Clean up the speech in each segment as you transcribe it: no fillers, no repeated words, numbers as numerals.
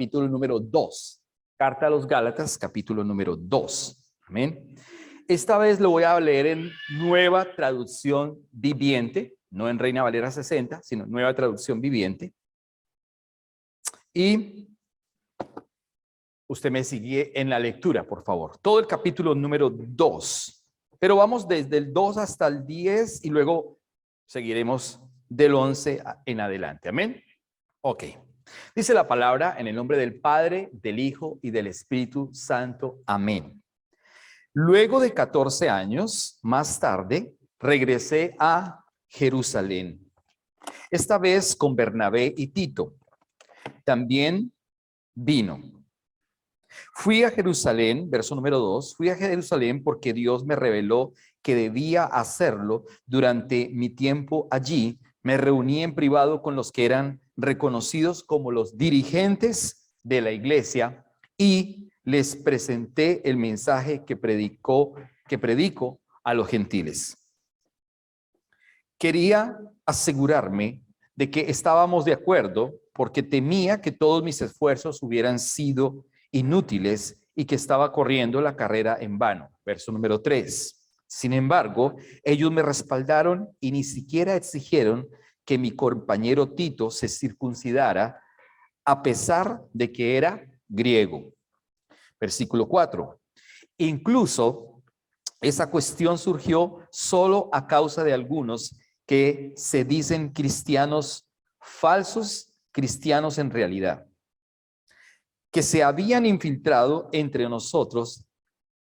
capítulo número 2. Carta a los Gálatas, capítulo número 2. Amén. Esta vez lo voy a leer en Nueva Traducción Viviente, no en Reina Valera 60, sino Nueva Traducción Viviente. Y usted me sigue en la lectura, por favor. Todo el capítulo número 2. Pero vamos desde el 2 hasta el 10 y luego seguiremos del 11 en adelante. Amén. Ok. Dice la palabra en el nombre del Padre, del Hijo y del Espíritu Santo. Amén. Luego de 14 años, más tarde, regresé a Jerusalén. Esta vez con Bernabé y Tito. También vino. Fui a Jerusalén, verso número 2, fui a Jerusalén porque Dios me reveló que debía hacerlo durante mi tiempo allí. Me reuní en privado con los que eran reconocidos como los dirigentes de la iglesia y les presenté el mensaje que predico a los gentiles. Quería asegurarme de que estábamos de acuerdo porque temía que todos mis esfuerzos hubieran sido inútiles y que estaba corriendo la carrera en vano. Verso número 3. Sin embargo, ellos me respaldaron y ni siquiera exigieron que mi compañero Tito se circuncidara a pesar de que era griego. Versículo 4. Incluso esa cuestión surgió solo a causa de algunos que se dicen cristianos falsos, cristianos en realidad, que se habían infiltrado entre nosotros,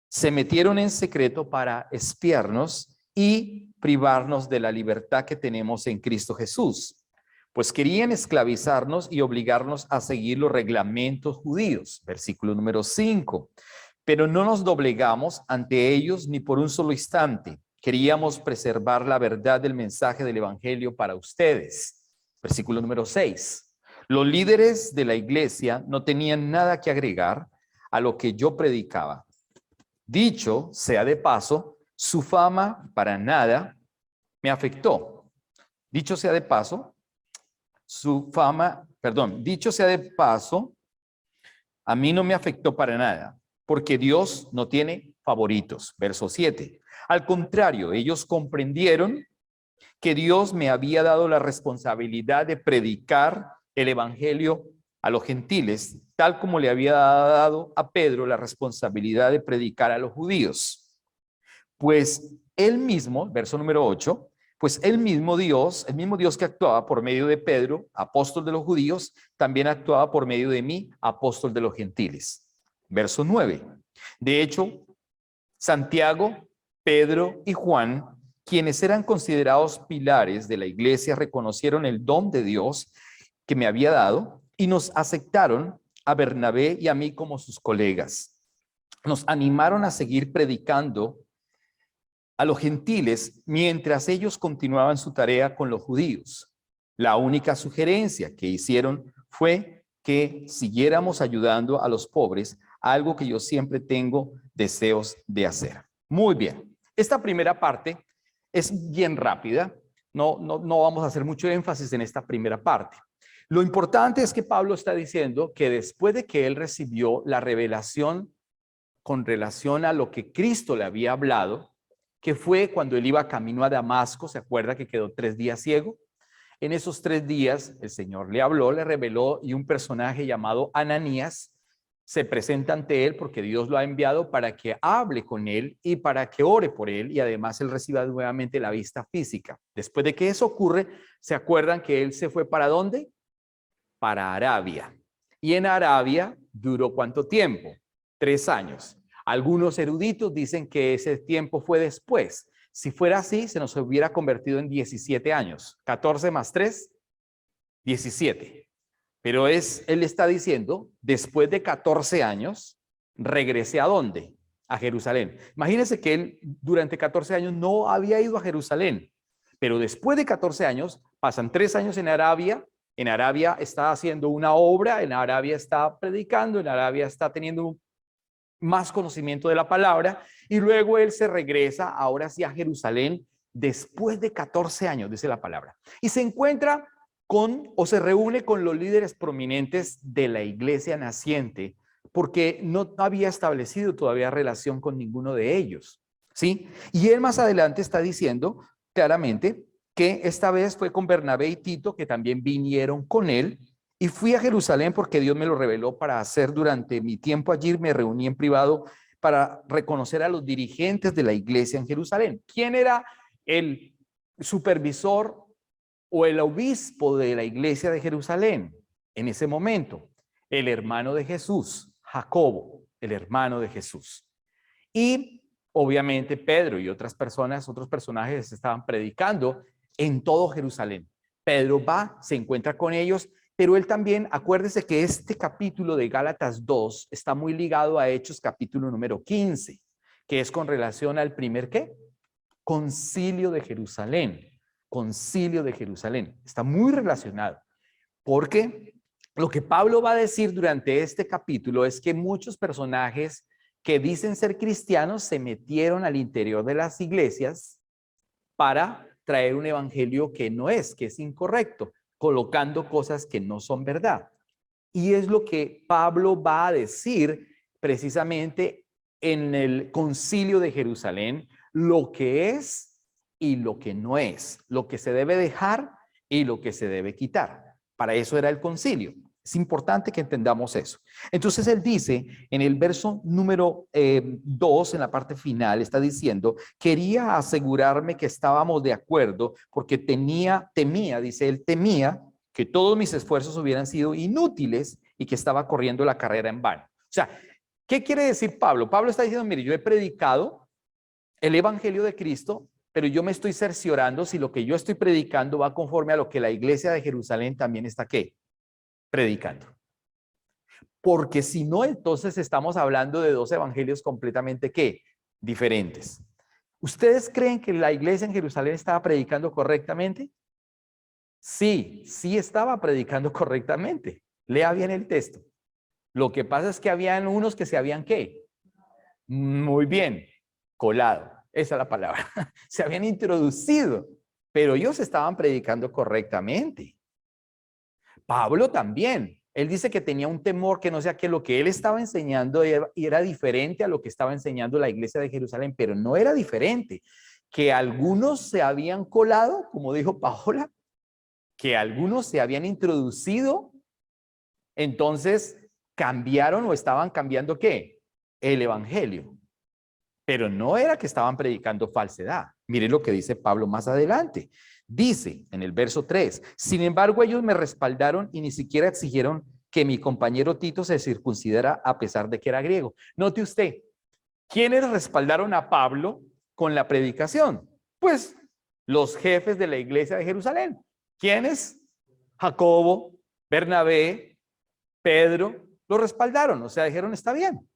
se metieron en secreto para espiarnos y privarnos de la libertad que tenemos en Cristo Jesús, pues querían esclavizarnos y obligarnos a seguir los reglamentos judíos. Versículo número 5. Pero no nos doblegamos ante ellos ni por un solo instante. Queríamos preservar la verdad del mensaje del evangelio para ustedes. Versículo número 6. Los líderes de la iglesia no tenían nada que agregar a lo que yo predicaba. Dicho sea de paso, su fama para nada me afectó. Dicho sea de paso, dicho sea de paso, a mí no me afectó para nada, porque Dios no tiene favoritos. Verso 7. Al contrario, ellos comprendieron que Dios me había dado la responsabilidad de predicar el evangelio a los gentiles, tal como le había dado a Pedro la responsabilidad de predicar a los judíos. Pues él mismo, verso número 8, pues el mismo Dios que actuaba por medio de Pedro, apóstol de los judíos, también actuaba por medio de mí, apóstol de los gentiles. Verso 9. De hecho, Santiago, Pedro y Juan, quienes eran considerados pilares de la iglesia, reconocieron el don de Dios que me había dado y nos aceptaron a Bernabé y a mí como sus colegas. Nos animaron a seguir predicando a los gentiles mientras ellos continuaban su tarea con los judíos. La única sugerencia que hicieron fue que siguiéramos ayudando a los pobres, algo que yo siempre tengo deseos de hacer. Muy bien. Esta primera parte es bien rápida. No vamos a hacer mucho énfasis en esta primera parte. Lo importante es que Pablo está diciendo que después de que él recibió la revelación con relación a lo que Cristo le había hablado, que fue cuando él iba camino a Damasco, ¿se acuerda que quedó 3 días ciego? En esos 3 días el Señor le habló, le reveló y un personaje llamado Ananías se presenta ante él porque Dios lo ha enviado para que hable con él y para que ore por él y además él reciba nuevamente la vista física. Después de que eso ocurre, ¿se acuerdan que él se fue para dónde? Para Arabia. Y en Arabia duró ¿cuánto tiempo? 3 años. Algunos eruditos dicen que ese tiempo fue después. Si fuera así, se nos hubiera convertido en 17 años. 14 más 3, 17. Pero él está diciendo, después de 14 años, regresé ¿a dónde? A Jerusalén. Imagínense que él durante 14 años no había ido a Jerusalén, pero después de 14 años, pasan 3 años en Arabia está haciendo una obra, en Arabia está predicando, en Arabia está teniendo más conocimiento de la palabra, y luego él se regresa ahora sí a Jerusalén después de 14 años, dice la palabra, y se encuentra o se reúne con los líderes prominentes de la iglesia naciente, porque no había establecido todavía relación con ninguno de ellos, ¿sí? Y él más adelante está diciendo claramente que esta vez fue con Bernabé y Tito, que también vinieron con él, y fui a Jerusalén porque Dios me lo reveló para hacer durante mi tiempo allí. Me reuní en privado para reconocer a los dirigentes de la iglesia en Jerusalén. ¿Quién era el supervisor o el obispo de la iglesia de Jerusalén en ese momento? El hermano de Jesús, Jacobo, el hermano de Jesús. Y obviamente Pedro y otras personas, otros personajes estaban predicando en todo Jerusalén. Pedro va, se encuentra con ellos, pero él también, acuérdese que este capítulo de Gálatas 2 está muy ligado a Hechos capítulo número 15, que es con relación al primer, ¿qué? Concilio de Jerusalén. Concilio de Jerusalén. Está muy relacionado, porque lo que Pablo va a decir durante este capítulo es que muchos personajes que dicen ser cristianos se metieron al interior de las iglesias para traer un evangelio que no es, que es incorrecto, colocando cosas que no son verdad. Y es lo que Pablo va a decir precisamente en el Concilio de Jerusalén, lo que es y lo que no es, lo que se debe dejar y lo que se debe quitar. Para eso era el concilio. Es importante que entendamos eso. Entonces él dice en el verso número 2, en la parte final, está diciendo: quería asegurarme que estábamos de acuerdo porque temía, dice él, temía que todos mis esfuerzos hubieran sido inútiles y que estaba corriendo la carrera en vano. O sea, ¿qué quiere decir Pablo? Pablo está diciendo: mire, yo he predicado el evangelio de Cristo, pero yo me estoy cerciorando si lo que yo estoy predicando va conforme a lo que la iglesia de Jerusalén también está, ¿qué? Predicando. Porque si no, entonces estamos hablando de dos evangelios completamente, ¿qué? Diferentes. ¿Ustedes creen que la iglesia en Jerusalén estaba predicando correctamente? Sí, sí estaba predicando correctamente. Lea bien el texto. Lo que pasa es que habían unos que se habían, ¿qué? Muy bien, colado. Esa es la palabra. Se habían introducido, pero ellos estaban predicando correctamente. Pablo también. Él dice que tenía un temor que no sea que lo que él estaba enseñando era diferente a lo que estaba enseñando la iglesia de Jerusalén, pero no era diferente. Que algunos se habían colado, como dijo Paola, que algunos se habían introducido, entonces cambiaron o estaban cambiando, ¿qué? El evangelio. Pero no era que estaban predicando falsedad. Miren lo que dice Pablo más adelante. Dice en el verso 3: sin embargo, ellos me respaldaron y ni siquiera exigieron que mi compañero Tito se circuncidara a pesar de que era griego. Note usted, ¿quiénes respaldaron a Pablo con la predicación? Pues los jefes de la iglesia de Jerusalén. ¿Quiénes? Jacobo, Bernabé, Pedro, lo respaldaron, o sea, dijeron: está bien.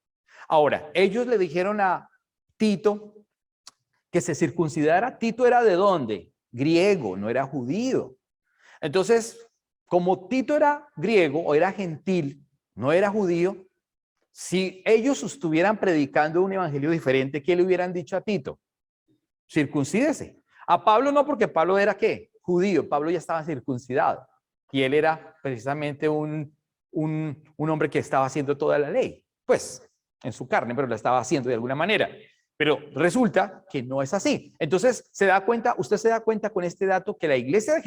Ahora, ellos le dijeron a Tito que se circuncidara. Tito era ¿de dónde? Griego, no era judío. Entonces, como Tito era griego o era gentil, no era judío, si ellos estuvieran predicando un evangelio diferente, ¿qué le hubieran dicho a Tito? Circuncídese. A Pablo no, porque Pablo era ¿qué? Judío. Pablo ya estaba circuncidado y él era precisamente un hombre que estaba haciendo toda la ley, pues en su carne, pero la estaba haciendo de alguna manera. Pero resulta que no es así. Entonces, usted se da cuenta con este dato que la iglesia de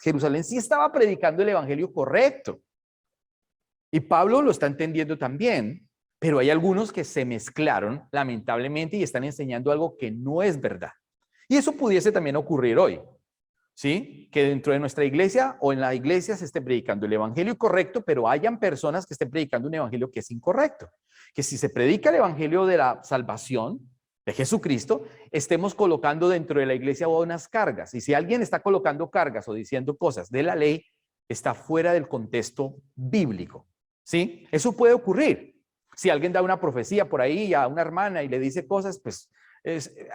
Jerusalén sí estaba predicando el evangelio correcto. Y Pablo lo está entendiendo también, pero hay algunos que se mezclaron, lamentablemente, y están enseñando algo que no es verdad. Y eso pudiese también ocurrir hoy, ¿sí? Que dentro de nuestra iglesia o en la iglesia se esté predicando el evangelio correcto, pero hayan personas que estén predicando un evangelio que es incorrecto. Que si se predica el evangelio de la salvación de Jesucristo, estemos colocando dentro de la iglesia unas cargas. Y si alguien está colocando cargas o diciendo cosas de la ley, está fuera del contexto bíblico, ¿sí? Eso puede ocurrir. Si alguien da una profecía por ahí a una hermana y le dice cosas, pues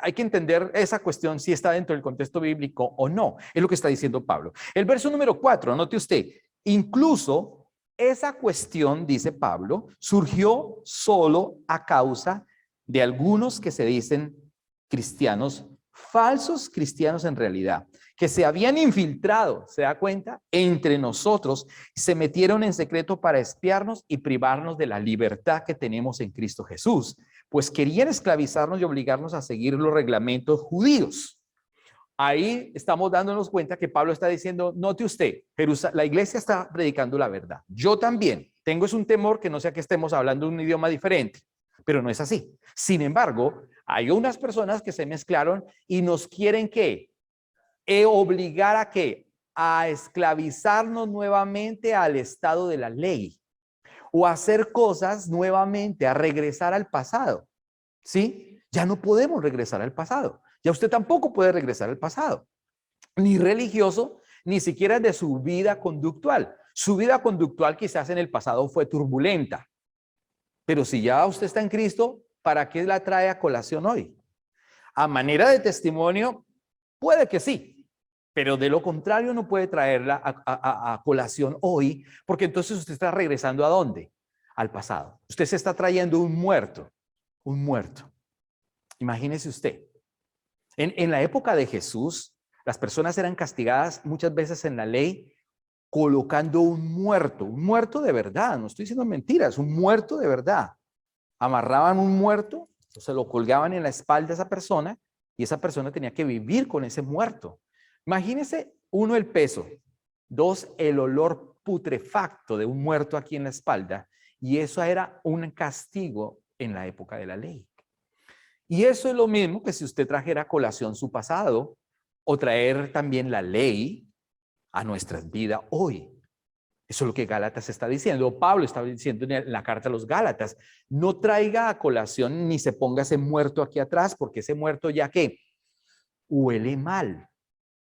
hay que entender esa cuestión si está dentro del contexto bíblico o no. Es lo que está diciendo Pablo. El verso número 4, anote usted, incluso esa cuestión, dice Pablo, surgió solo a causa de algunos que se dicen cristianos falsos cristianos en realidad, que se habían infiltrado, ¿se da cuenta? Entre nosotros, se metieron en secreto para espiarnos y privarnos de la libertad que tenemos en Cristo Jesús, pues querían esclavizarnos y obligarnos a seguir los reglamentos judíos. Ahí estamos dándonos cuenta que Pablo está diciendo, note usted, la iglesia está predicando la verdad. Yo también tengo un temor que no sea que estemos hablando un idioma diferente, pero no es así. Sin embargo, hay unas personas que se mezclaron y nos quieren ¿qué? Obligar a ¿qué? A esclavizarnos nuevamente al estado de la ley o a hacer cosas nuevamente, a regresar al pasado. ¿Sí? Ya no podemos regresar al pasado. Ya usted tampoco puede regresar al pasado, ni religioso, ni siquiera de su vida conductual. Su vida conductual quizás en el pasado fue turbulenta, pero si ya usted está en Cristo, ¿para qué la trae a colación hoy? A manera de testimonio, puede que sí, pero de lo contrario no puede traerla a colación hoy, porque entonces usted está regresando ¿a dónde? Al pasado. Usted se está trayendo un muerto, un muerto. Imagínese usted. En la época de Jesús, las personas eran castigadas muchas veces en la ley colocando un muerto de verdad, no estoy diciendo mentiras, un muerto de verdad. Amarraban un muerto, se lo colgaban en la espalda de esa persona y esa persona tenía que vivir con ese muerto. Imagínese, uno, el peso, dos, el olor putrefacto de un muerto aquí en la espalda, y eso era un castigo en la época de la ley. Y eso es lo mismo que si usted trajera a colación su pasado o traer también la ley a nuestras vidas hoy. Eso es lo que Gálatas está diciendo. Pablo está diciendo en la carta a los Gálatas, no traiga a colación ni se ponga ese muerto aquí atrás, porque ese muerto ya que huele mal.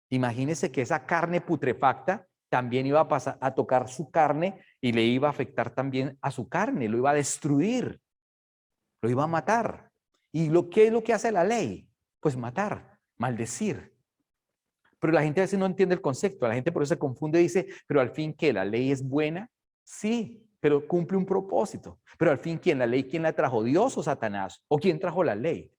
Imagínese que esa carne putrefacta también iba a pasar a tocar su carne y le iba a afectar también a su carne, lo iba a destruir, lo iba a matar. ¿Y qué es lo que hace la ley? Pues matar, maldecir. Pero la gente a veces no entiende el concepto, la gente por eso se confunde y dice, pero al fin, ¿qué? ¿La ley es buena? Sí, pero cumple un propósito. Pero al fin, ¿quién? ¿La ley quién la trajo? ¿Dios o Satanás? ¿O quién trajo la ley?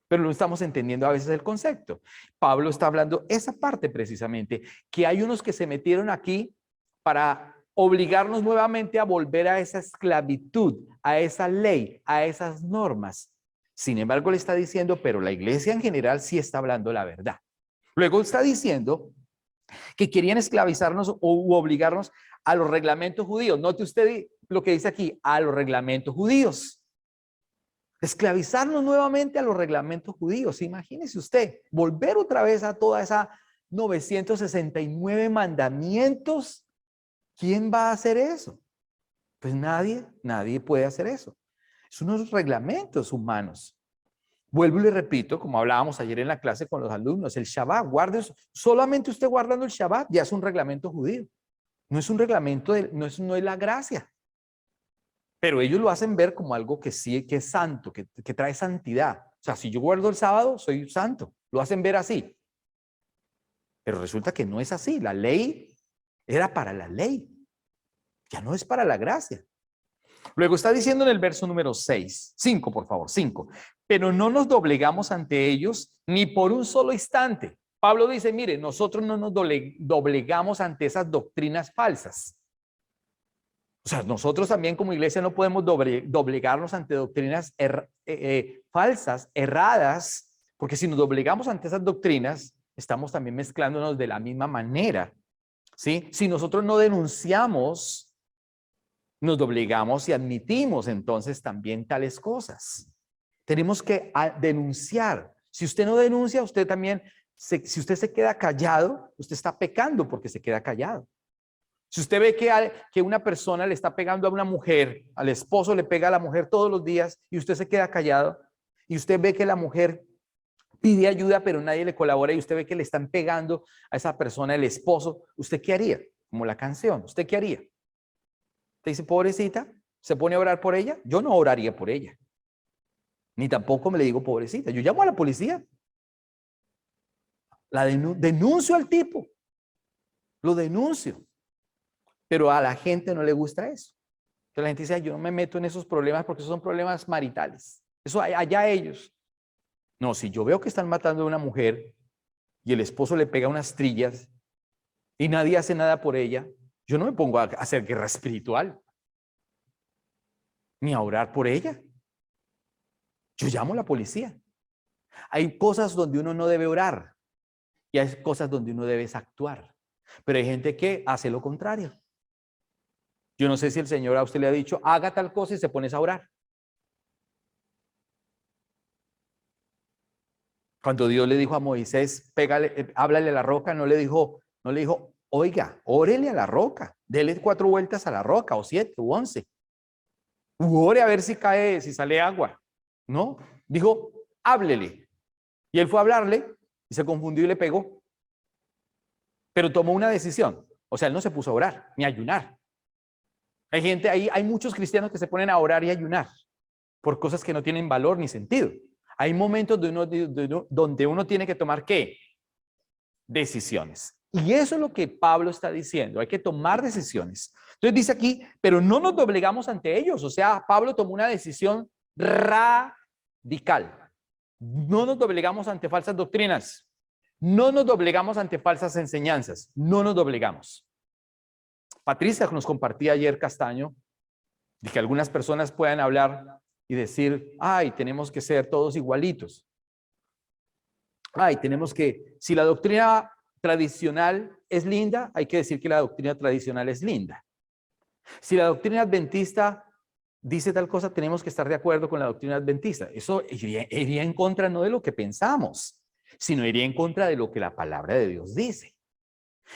Pero no estamos entendiendo a veces el concepto. Pablo está hablando esa parte precisamente, que hay unos que se metieron aquí para obligarnos nuevamente a volver a esa esclavitud, a esa ley, a esas normas. Sin embargo, le está diciendo, pero la iglesia en general sí está hablando la verdad. Luego está diciendo que querían esclavizarnos o obligarnos a los reglamentos judíos. Note usted lo que dice aquí, a los reglamentos judíos. Esclavizarnos nuevamente a los reglamentos judíos. Imagínese usted, volver otra vez a toda esa 969 mandamientos. ¿Quién va a hacer eso? Pues nadie puede hacer eso. Son unos reglamentos humanos. Vuelvo y le repito, como hablábamos ayer en la clase con los alumnos, el Shabbat, solamente usted guardando el Shabbat ya es un reglamento judío. No es un reglamento, no es la gracia. Pero ellos lo hacen ver como algo que sí, que es santo, que trae santidad. O sea, si yo guardo el sábado, soy santo. Lo hacen ver así. Pero resulta que no es así. La ley era para la ley. Ya no es para la gracia. Luego está diciendo en el verso número 5, por favor, 5. Pero no nos doblegamos ante ellos ni por un solo instante. Pablo dice, mire, nosotros no nos doblegamos ante esas doctrinas falsas. O sea, nosotros también como iglesia no podemos doblegarnos ante doctrinas falsas, erradas, porque si nos doblegamos ante esas doctrinas, estamos también mezclándonos de la misma manera. ¿Sí? Si nosotros no denunciamos, nos doblegamos y admitimos entonces también tales cosas. Tenemos que denunciar. Si usted no denuncia, usted también, si usted se queda callado, usted está pecando porque se queda callado. Si usted ve que una persona le está pegando a una mujer, al esposo le pega a la mujer todos los días y usted se queda callado, y usted ve que la mujer pide ayuda pero nadie le colabora y usted ve que le están pegando a esa persona, el esposo, ¿usted qué haría? Como la canción, ¿usted qué haría? Te dice, pobrecita, ¿se pone a orar por ella? Yo no oraría por ella. Ni tampoco me le digo pobrecita. Yo llamo a la policía. Denuncio al tipo. Lo denuncio. Pero a la gente no le gusta eso. Entonces la gente dice, yo no me meto en esos problemas porque esos son problemas maritales. Eso allá ellos. No, si yo veo que están matando a una mujer y el esposo le pega unas trillas y nadie hace nada por ella, yo no me pongo a hacer guerra espiritual ni a orar por ella. Yo llamo a la policía. Hay cosas donde uno no debe orar y hay cosas donde uno debe actuar. Pero hay gente que hace lo contrario. Yo no sé si el Señor a usted le ha dicho, haga tal cosa y se pone a orar. Cuando Dios le dijo a Moisés, pégale, háblale a la roca, no le dijo, oiga, órele a la roca, dele 4 vueltas a la roca, o 7, o 11. Ore a ver si cae, si sale agua. No, dijo, háblele. Y él fue a hablarle y se confundió y le pegó. Pero tomó una decisión. O sea, él no se puso a orar ni a ayunar. Hay gente ahí, hay muchos cristianos que se ponen a orar y a ayunar por cosas que no tienen valor ni sentido. Hay momentos donde uno tiene que tomar ¿qué? Decisiones. Y eso es lo que Pablo está diciendo. Hay que tomar decisiones. Entonces dice aquí, pero no nos doblegamos ante ellos. O sea, Pablo tomó una decisión radical. No nos doblegamos ante falsas doctrinas. No nos doblegamos ante falsas enseñanzas. No nos doblegamos. Patricia nos compartía ayer Castaño de que algunas personas puedan hablar y decir, ay, tenemos que ser todos igualitos. Ay, tenemos que, si la doctrina tradicional es linda, hay que decir que la doctrina tradicional es linda. Si la doctrina adventista dice tal cosa, tenemos que estar de acuerdo con la doctrina adventista. Eso iría en contra no de lo que pensamos, sino iría en contra de lo que la palabra de Dios dice.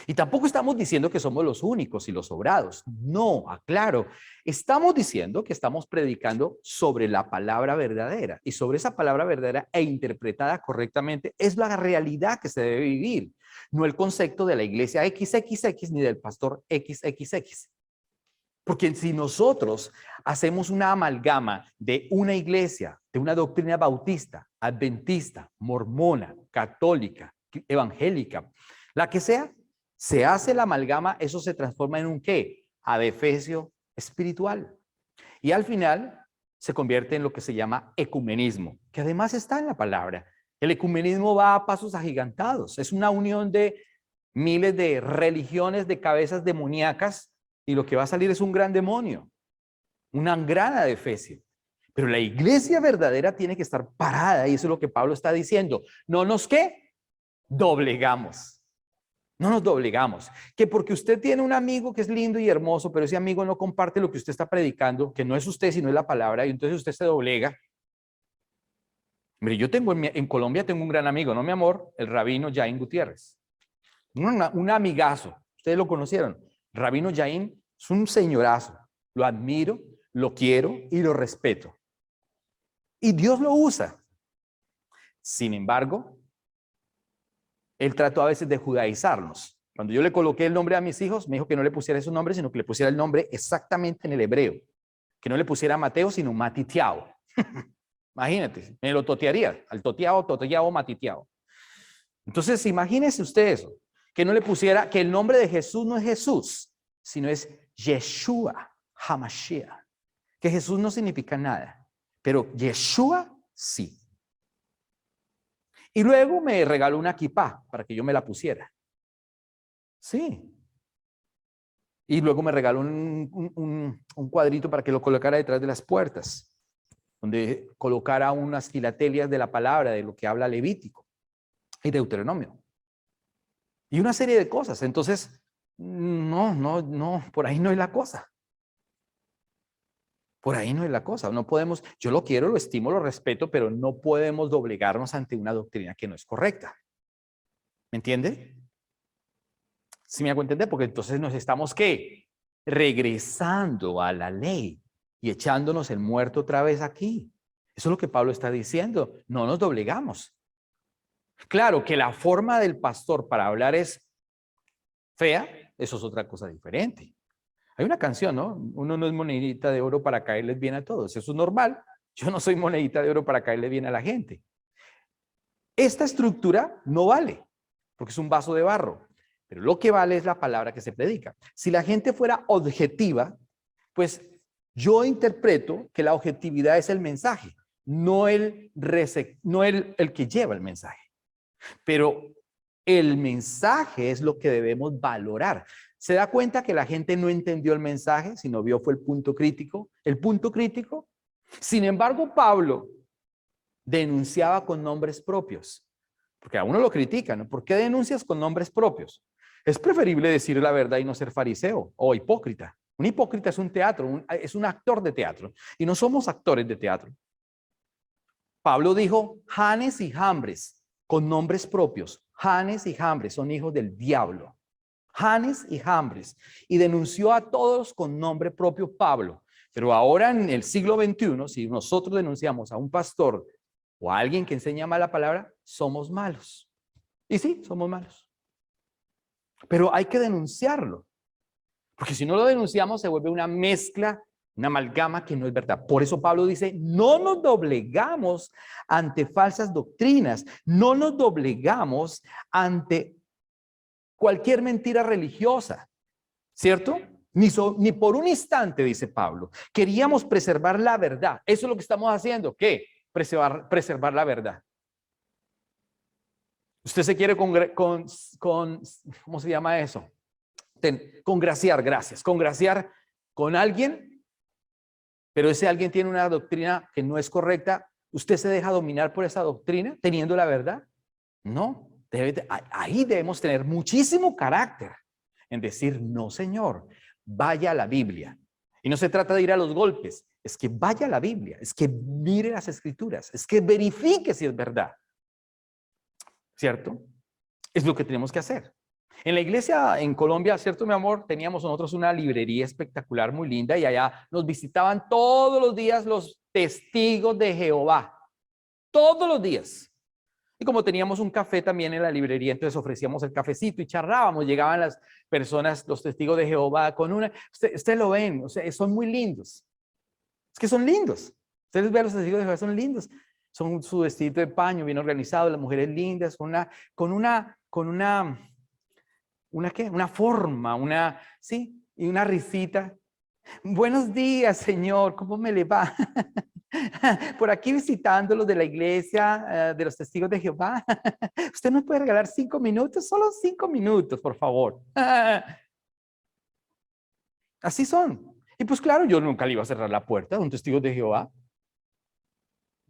Y tampoco estamos diciendo que somos los únicos y los sobrados. No, aclaro. Estamos diciendo que estamos predicando sobre la palabra verdadera. Y sobre esa palabra verdadera e interpretada correctamente es la realidad que se debe vivir. No el concepto de la iglesia XXX ni del pastor XXX. Porque si nosotros hacemos una amalgama de una iglesia, de una doctrina bautista, adventista, mormona, católica, evangélica, la que sea, se hace la amalgama, eso se transforma en un ¿qué? Adefesio espiritual. Y al final se convierte en lo que se llama ecumenismo, que además está en la palabra. El ecumenismo va a pasos agigantados. Es una unión de miles de religiones de cabezas demoníacas y lo que va a salir es un gran demonio, una gran adefesio. Pero la iglesia verdadera tiene que estar parada y eso es lo que Pablo está diciendo. No nos ¿qué? Doblegamos. No nos doblegamos. Que porque usted tiene un amigo que es lindo y hermoso, pero ese amigo no comparte lo que usted está predicando, que no es usted, sino es la palabra, y entonces usted se doblega. Mire, yo tengo en Colombia tengo un gran amigo, ¿no, mi amor? El rabino Yain Gutiérrez. Un amigazo. Ustedes lo conocieron. Rabino Yain es un señorazo. Lo admiro, lo quiero y lo respeto. Y Dios lo usa. Sin embargo, él trató a veces de judaizarnos. Cuando yo le coloqué el nombre a mis hijos, me dijo que no le pusiera esos nombres, sino que le pusiera el nombre exactamente en el hebreo. Que no le pusiera Mateo, sino Matitiao. Imagínate, me lo totearía. Al toteao, Matitiao. Entonces, imagínese usted eso. Que no le pusiera, que el nombre de Jesús no es Jesús, sino es Yeshua HaMashiach. Que Jesús no significa nada, pero Yeshua sí. Y luego me regaló una kipá para que yo me la pusiera. Sí. Y luego me regaló un cuadrito para que lo colocara detrás de las puertas, donde colocara unas filatelias de la palabra, de lo que habla Levítico y Deuteronomio. Y una serie de cosas. Entonces, no, por ahí no es la cosa. Por ahí no es la cosa. No podemos, yo lo quiero, lo estimo, lo respeto, pero no podemos doblegarnos ante una doctrina que no es correcta. ¿Me entiende? ¿Sí me hago entender? Porque entonces nos estamos, ¿qué? Regresando a la ley y echándonos el muerto otra vez aquí. Eso es lo que Pablo está diciendo. No nos doblegamos. Claro que la forma del pastor para hablar es fea, eso es otra cosa diferente. Hay una canción, ¿no? Uno no es monedita de oro para caerles bien a todos. Eso es normal. Yo no soy monedita de oro para caerle bien a la gente. Esta estructura no vale, porque es un vaso de barro. Pero lo que vale es la palabra que se predica. Si la gente fuera objetiva, pues yo interpreto que la objetividad es el mensaje. no el que lleva el mensaje. Pero el mensaje es lo que debemos valorar. ¿Se da cuenta que la gente no entendió el mensaje, sino vio fue el punto crítico? El punto crítico. Sin embargo, Pablo denunciaba con nombres propios, porque a uno lo critican, ¿no? ¿Por qué denuncias con nombres propios? Es preferible decir la verdad y no ser fariseo o hipócrita. Un hipócrita es un teatro, es un actor de teatro, y no somos actores de teatro. Pablo dijo, Janes y Jambres, con nombres propios. Janes y Jambres son hijos del diablo. Janes y Jambres. Y denunció a todos con nombre propio Pablo. Pero ahora en el siglo XXI, si nosotros denunciamos a un pastor o a alguien que enseña mala palabra, somos malos. Y sí, somos malos. Pero hay que denunciarlo. Porque si no lo denunciamos, se vuelve una mezcla, una amalgama que no es verdad. Por eso Pablo dice, no nos doblegamos ante falsas doctrinas, no nos doblegamos ante cualquier mentira religiosa, ¿cierto? Ni por un instante, dice Pablo, queríamos preservar la verdad. Eso es lo que estamos haciendo. ¿Qué? Preservar la verdad. Usted se quiere ¿cómo se llama eso? Congraciar, gracias. Congraciar con alguien, pero ese alguien tiene una doctrina que no es correcta. ¿Usted se deja dominar por esa doctrina teniendo la verdad? No. Ahí debemos tener muchísimo carácter en decir, no, señor, vaya a la Biblia. Y no se trata de ir a los golpes, es que vaya a la Biblia, es que mire las escrituras, es que verifique si es verdad. ¿Cierto? Es lo que tenemos que hacer. En la iglesia en Colombia, ¿cierto, mi amor? Teníamos nosotros una librería espectacular, muy linda, y allá nos visitaban todos los días los testigos de Jehová. Todos los días. Y como teníamos un café también en la librería, entonces ofrecíamos el cafecito y charlábamos. Llegaban las personas, los testigos de Jehová, con una... Ustedes lo ven, o sea, son muy lindos. Es que son lindos. Ustedes ven a los testigos de Jehová, son lindos. Son su vestido de paño, bien organizado, las mujeres lindas, una forma, sí, y una risita. Buenos días, señor, ¿cómo me le va? Por aquí visitándolos de la iglesia de los testigos de Jehová. ¿Usted nos puede regalar 5 minutos? Solo 5 minutos, por favor. Así son. Y pues claro, yo nunca le iba a cerrar la puerta a un testigo de Jehová.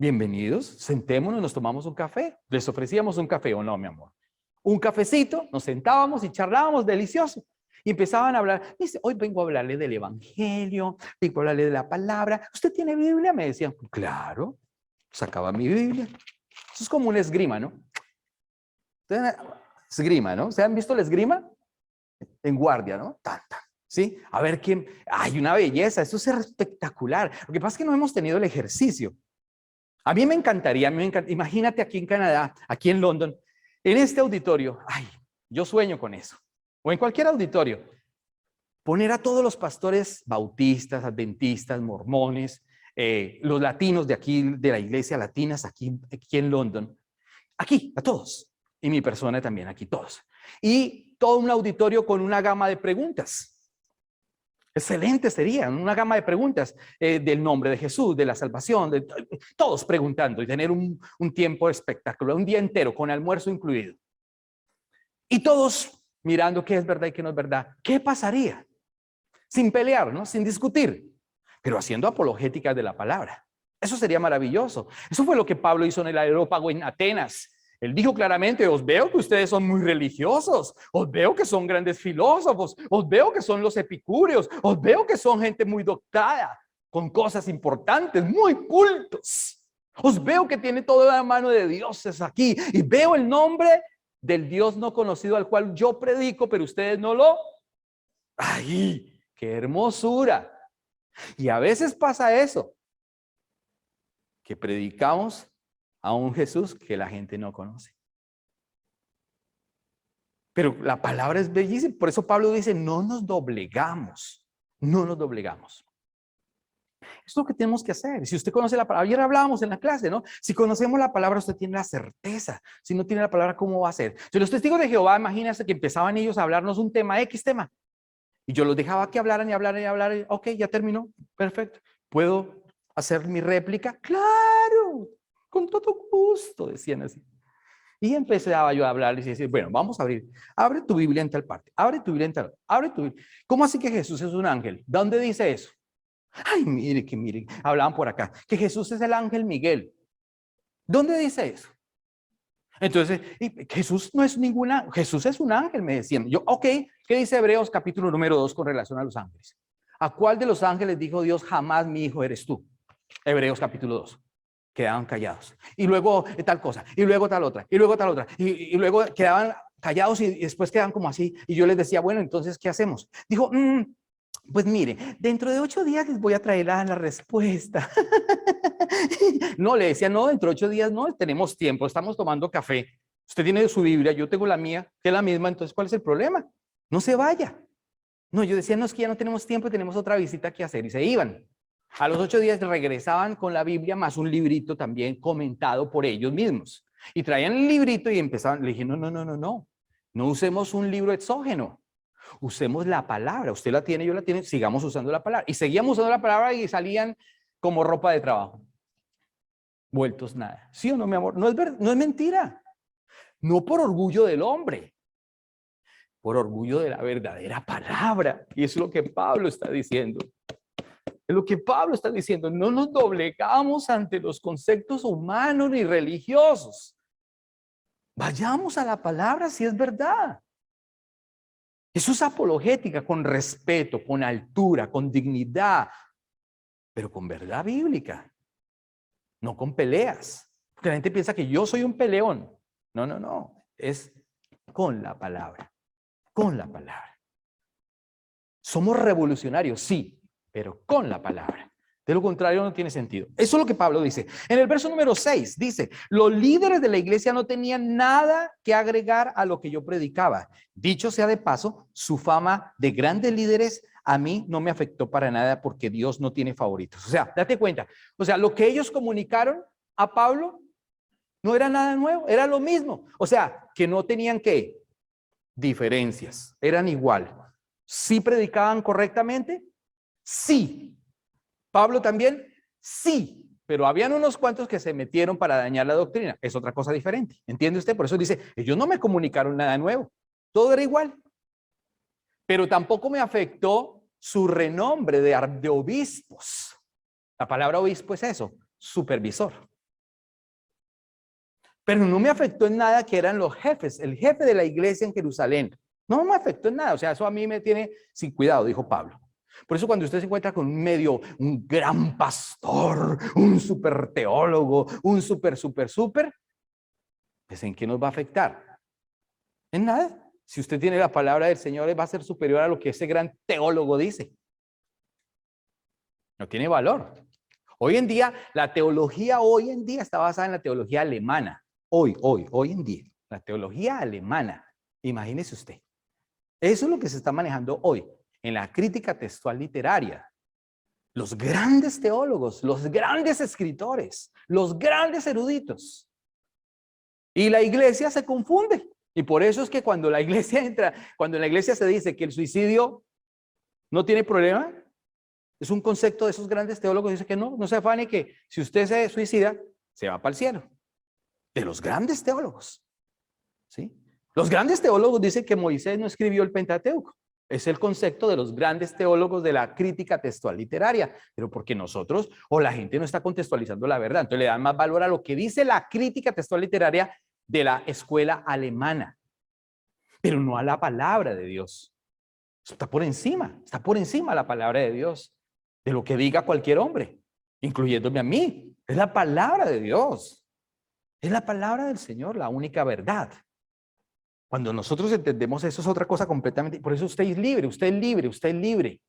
Bienvenidos, sentémonos, nos tomamos un café. Les ofrecíamos un café, ¿o no, mi amor? Un cafecito, nos sentábamos y charlábamos, delicioso. Y empezaban a hablar, dice, hoy vengo a hablarle del evangelio, vengo a hablarle de la palabra. ¿Usted tiene Biblia? Me decían, claro, sacaba mi Biblia. Eso es como un esgrima, ¿no? Esgrima, ¿no? ¿Se han visto la esgrima? En guardia, ¿no? Tan, tan. ¿Sí? A ver quién, hay una belleza, eso es espectacular. Lo que pasa es que no hemos tenido el ejercicio. A mí me encantaría, imagínate aquí en Canadá, aquí en London, en este auditorio, ay, yo sueño con eso, o en cualquier auditorio, poner a todos los pastores bautistas, adventistas, mormones, los latinos de aquí, de la iglesia latinas, aquí en London, aquí, a todos, y mi persona también, aquí todos, y todo un auditorio con una gama de preguntas. Excelente sería una gama de preguntas del nombre de Jesús, de la salvación, de todos preguntando y tener un tiempo espectacular, un día entero con almuerzo incluido. Y todos mirando qué es verdad y qué no es verdad. ¿Qué pasaría? Sin pelear, ¿no? Sin discutir, pero haciendo apologética de la palabra. Eso sería maravilloso. Eso fue lo que Pablo hizo en el Areópago en Atenas. Él dijo claramente, os veo que ustedes son muy religiosos, os veo que son grandes filósofos, os veo que son los epicúreos, os veo que son gente muy doctada, con cosas importantes, muy cultos. Os veo que tiene toda la mano de dioses aquí y veo el nombre del Dios no conocido al cual yo predico, pero ustedes no lo... ¡Ay, qué hermosura! Y a veces pasa eso, que predicamos a un Jesús que la gente no conoce. Pero la palabra es bellísima. Por eso Pablo dice, no nos doblegamos. No nos doblegamos. Es lo que tenemos que hacer. Si usted conoce la palabra, ayer hablábamos en la clase, ¿no? Si conocemos la palabra, usted tiene la certeza. Si no tiene la palabra, ¿cómo va a ser? Si los testigos de Jehová, imagínense que empezaban ellos a hablarnos un tema, X tema. Y yo los dejaba que hablaran y hablaran y hablaran. Ok, ya terminó. Perfecto. Puedo hacer mi réplica? Claro, con todo gusto, decían así. Y empezaba yo a hablarles y decir, bueno, vamos a abrir, abre tu Biblia en tal parte, abre tu Biblia en tal, abre tu Biblia. ¿Cómo así que Jesús es un ángel? ¿Dónde dice eso? Ay, mire, hablaban por acá, que Jesús es el ángel Miguel. ¿Dónde dice eso? Entonces, Jesús no es ninguna, Jesús es un ángel, me decían. Yo, ok, ¿qué dice Hebreos capítulo número 2 con relación a los ángeles? ¿A cuál de los ángeles dijo Dios, jamás mi hijo eres tú? Hebreos capítulo 2. Quedaban callados. Y luego tal cosa, y luego tal otra, y luego tal otra. Y luego quedaban callados y después quedaban como así. Y yo les decía, bueno, entonces, ¿qué hacemos? Dijo, pues mire, dentro de 8 días les voy a traer la respuesta. No, le decía, no, dentro de 8 días no, tenemos tiempo, estamos tomando café. Usted tiene su Biblia, yo tengo la mía, que es la misma, entonces, ¿cuál es el problema? No se vaya. No, yo decía, no, es que ya no tenemos tiempo, tenemos otra visita que hacer, y se iban. A los 8 días regresaban con la Biblia más un librito también comentado por ellos mismos. Y traían el librito y empezaban, le dije, no usemos un libro exógeno. Usemos la palabra, usted la tiene, yo la tiene, sigamos usando la palabra. Y seguíamos usando la palabra y salían como ropa de trabajo. Vueltos nada. ¿Sí o no, mi amor? No es mentira. No por orgullo del hombre, por orgullo de la verdadera palabra. Y eso es lo que Pablo está diciendo. Es lo que Pablo está diciendo. No nos doblegamos ante los conceptos humanos ni religiosos. Vayamos a la palabra si es verdad. Eso es apologética, con respeto, con altura, con dignidad, pero con verdad bíblica, no con peleas. Porque la gente piensa que yo soy un peleón. No, es con la palabra, con la palabra. Somos revolucionarios, sí, pero con la palabra. De lo contrario no tiene sentido. Eso es lo que Pablo dice. En el verso número 6 dice, los líderes de la iglesia no tenían nada que agregar a lo que yo predicaba. Dicho sea de paso, su fama de grandes líderes a mí no me afectó para nada porque Dios no tiene favoritos. O sea, date cuenta. O sea, lo que ellos comunicaron a Pablo no era nada nuevo, era lo mismo. O sea, que no tenían ¿qué? Diferencias, eran igual. ¿Sí predicaban correctamente? Sí. Pablo también, sí, pero habían unos cuantos que se metieron para dañar la doctrina. Es otra cosa diferente. ¿Entiende usted? Por eso dice, ellos no me comunicaron nada nuevo. Todo era igual. Pero tampoco me afectó su renombre de obispos. La palabra obispo es eso, supervisor. Pero no me afectó en nada que eran los jefes, el jefe de la iglesia en Jerusalén. No me afectó en nada. O sea, eso a mí me tiene sin cuidado, dijo Pablo. Por eso cuando usted se encuentra con un gran pastor, un super teólogo, un super, pues ¿en qué nos va a afectar? En nada. Si usted tiene la palabra del Señor, va a ser superior a lo que ese gran teólogo dice. No tiene valor. Hoy en día, la teología hoy en día está basada en la teología alemana. Hoy en día. La teología alemana. Imagínese usted. Eso es lo que se está manejando hoy. En la crítica textual literaria, los grandes teólogos, los grandes escritores, los grandes eruditos. Y la iglesia se confunde. Y por eso es que cuando la iglesia entra, cuando en la iglesia se dice que el suicidio no tiene problema, es un concepto de esos grandes teólogos, dice que no se afane que si usted se suicida, se va para el cielo. De los grandes teólogos. ¿Sí? Los grandes teólogos dicen que Moisés no escribió el Pentateuco. Es el concepto de los grandes teólogos de la crítica textual literaria, pero porque nosotros o la gente no está contextualizando la verdad, entonces le dan más valor a lo que dice la crítica textual literaria de la escuela alemana, pero no a la palabra de Dios. Eso está por encima la palabra de Dios, de lo que diga cualquier hombre, incluyéndome a mí. Es la palabra de Dios, es la palabra del Señor, la única verdad. Cuando nosotros entendemos eso es otra cosa completamente. Por eso usted es libre, usted es libre, usted es libre.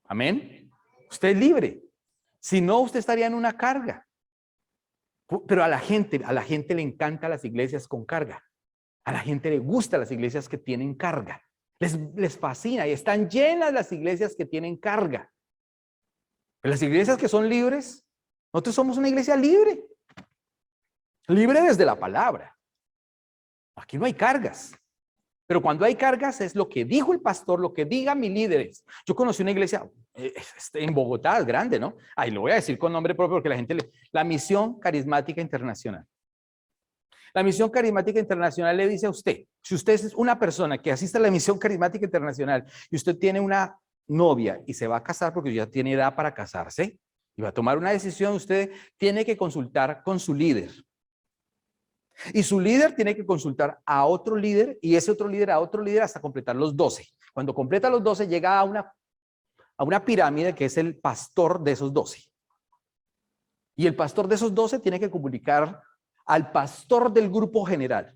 Amén. Usted es libre. Si no, usted estaría en una carga. Pero a la gente le encantan las iglesias con carga. A la gente le gustan las iglesias que tienen carga. Les fascina y están llenas las iglesias que tienen carga. Pero las iglesias que son libres, nosotros somos una iglesia libre. Libre desde la palabra. Aquí no hay cargas. Pero cuando hay cargas es lo que dijo el pastor, lo que diga mis líderes. Yo conocí una iglesia en Bogotá, es grande, ¿no? Ahí lo voy a decir con nombre propio porque la gente la Misión Carismática Internacional. La Misión Carismática Internacional le dice a usted, si usted es una persona que asiste a la Misión Carismática Internacional y usted tiene una novia y se va a casar porque ya tiene edad para casarse y va a tomar una decisión, usted tiene que consultar con su líder. Y su líder tiene que consultar a otro líder y ese otro líder a otro líder hasta completar los 12. Cuando completa los 12 llega a una pirámide que es el pastor de esos 12. Y el pastor de esos 12 tiene que comunicar al pastor del grupo general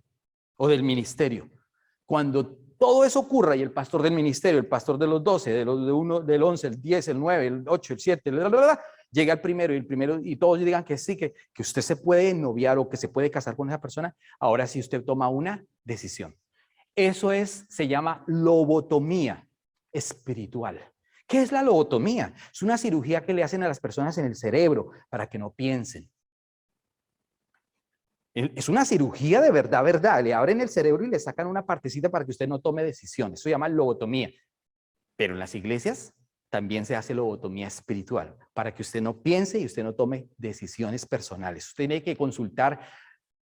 o del ministerio. Cuando todo eso ocurra y el pastor del ministerio, el pastor de los 12, del 11, el 10, el 9, el 8, el 7, llega el primero y todos digan que sí, que usted se puede noviar o que se puede casar con esa persona, ahora sí usted toma una decisión. Eso se llama lobotomía espiritual. ¿Qué es la lobotomía? Es una cirugía que le hacen a las personas en el cerebro para que no piensen. Es una cirugía de verdad, verdad. Le abren el cerebro y le sacan una partecita para que usted no tome decisiones. Eso se llama lobotomía. Pero en las iglesias también se hace lobotomía espiritual para que usted no piense y usted no tome decisiones personales. Usted tiene que consultar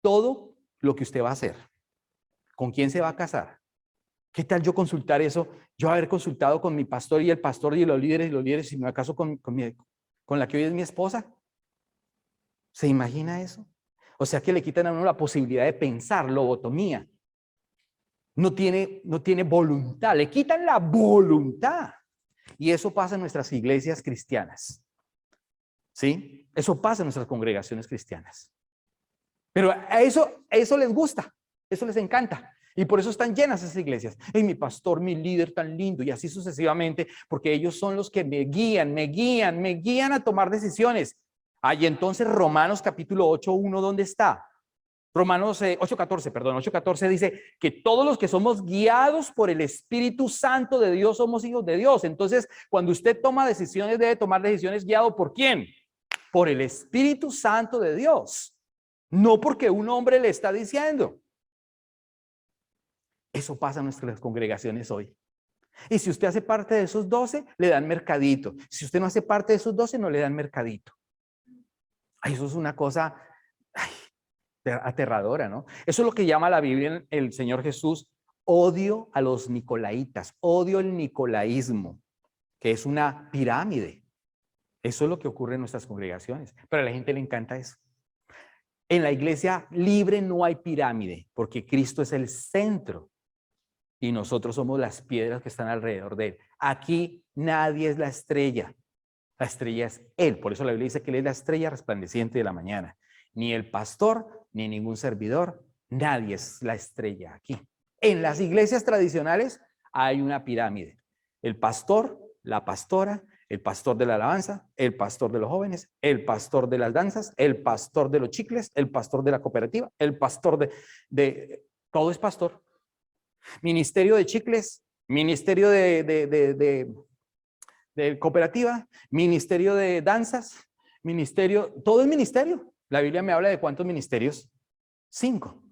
todo lo que usted va a hacer. ¿Con quién se va a casar? ¿Qué tal yo consultar eso? Yo haber consultado con mi pastor y el pastor y los líderes, si me caso con la que hoy es mi esposa. ¿Se imagina eso? O sea que le quitan a uno la posibilidad de pensar, lobotomía. No tiene voluntad, le quitan la voluntad. Y eso pasa en nuestras iglesias cristianas. ¿Sí? Eso pasa en nuestras congregaciones cristianas. Pero a eso les gusta, eso les encanta. Y por eso están llenas esas iglesias. Y mi pastor, mi líder tan lindo, y así sucesivamente, porque ellos son los que me guían a tomar decisiones. Y entonces Romanos capítulo 8:1, ¿dónde está? Romanos 8:14 dice que todos los que somos guiados por el Espíritu Santo de Dios somos hijos de Dios. Entonces, cuando usted toma decisiones, debe tomar decisiones guiado ¿por quién? Por el Espíritu Santo de Dios. No porque un hombre le está diciendo. Eso pasa en nuestras congregaciones hoy. Y si usted hace parte de esos 12, le dan mercadito. Si usted no hace parte de esos 12, no le dan mercadito. Eso es una cosa aterradora, ¿no? Eso es lo que llama la Biblia el Señor Jesús, odio a los nicolaitas, odio el nicolaísmo, que es una pirámide. Eso es lo que ocurre en nuestras congregaciones, pero a la gente le encanta eso. En la iglesia libre no hay pirámide, porque Cristo es el centro y nosotros somos las piedras que están alrededor de él. Aquí nadie es la estrella es él. Por eso la Biblia dice que él es la estrella resplandeciente de la mañana. Ni el pastor, ni ningún servidor, nadie es la estrella aquí. En las iglesias tradicionales hay una pirámide. El pastor, la pastora, el pastor de la alabanza, el pastor de los jóvenes, el pastor de las danzas, el pastor de los chicles, el pastor de la cooperativa, el pastor todo es pastor. Ministerio de chicles, ministerio de cooperativa, ministerio de danzas, todo es ministerio. La Biblia me habla de ¿cuántos ministerios? 5.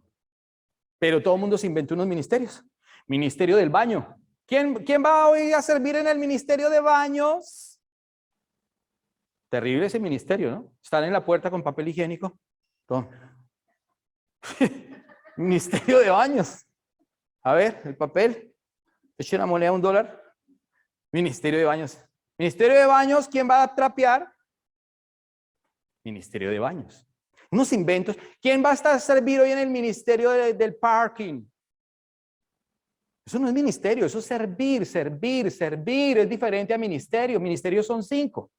Pero todo el mundo se inventó unos ministerios. Ministerio del baño. ¿Quién va hoy a servir en el ministerio de baños? Terrible ese ministerio, ¿no? Están en la puerta con papel higiénico. Ministerio de baños. A ver, el papel. Eche una moneda, $1. Ministerio de baños. Ministerio de baños, ¿quién va a trapear? Ministerio de baños. Unos inventos. ¿Quién va a estar a servir hoy en el ministerio del parking? Eso no es ministerio, eso es servir. Es diferente a ministerio. Ministerios son 5.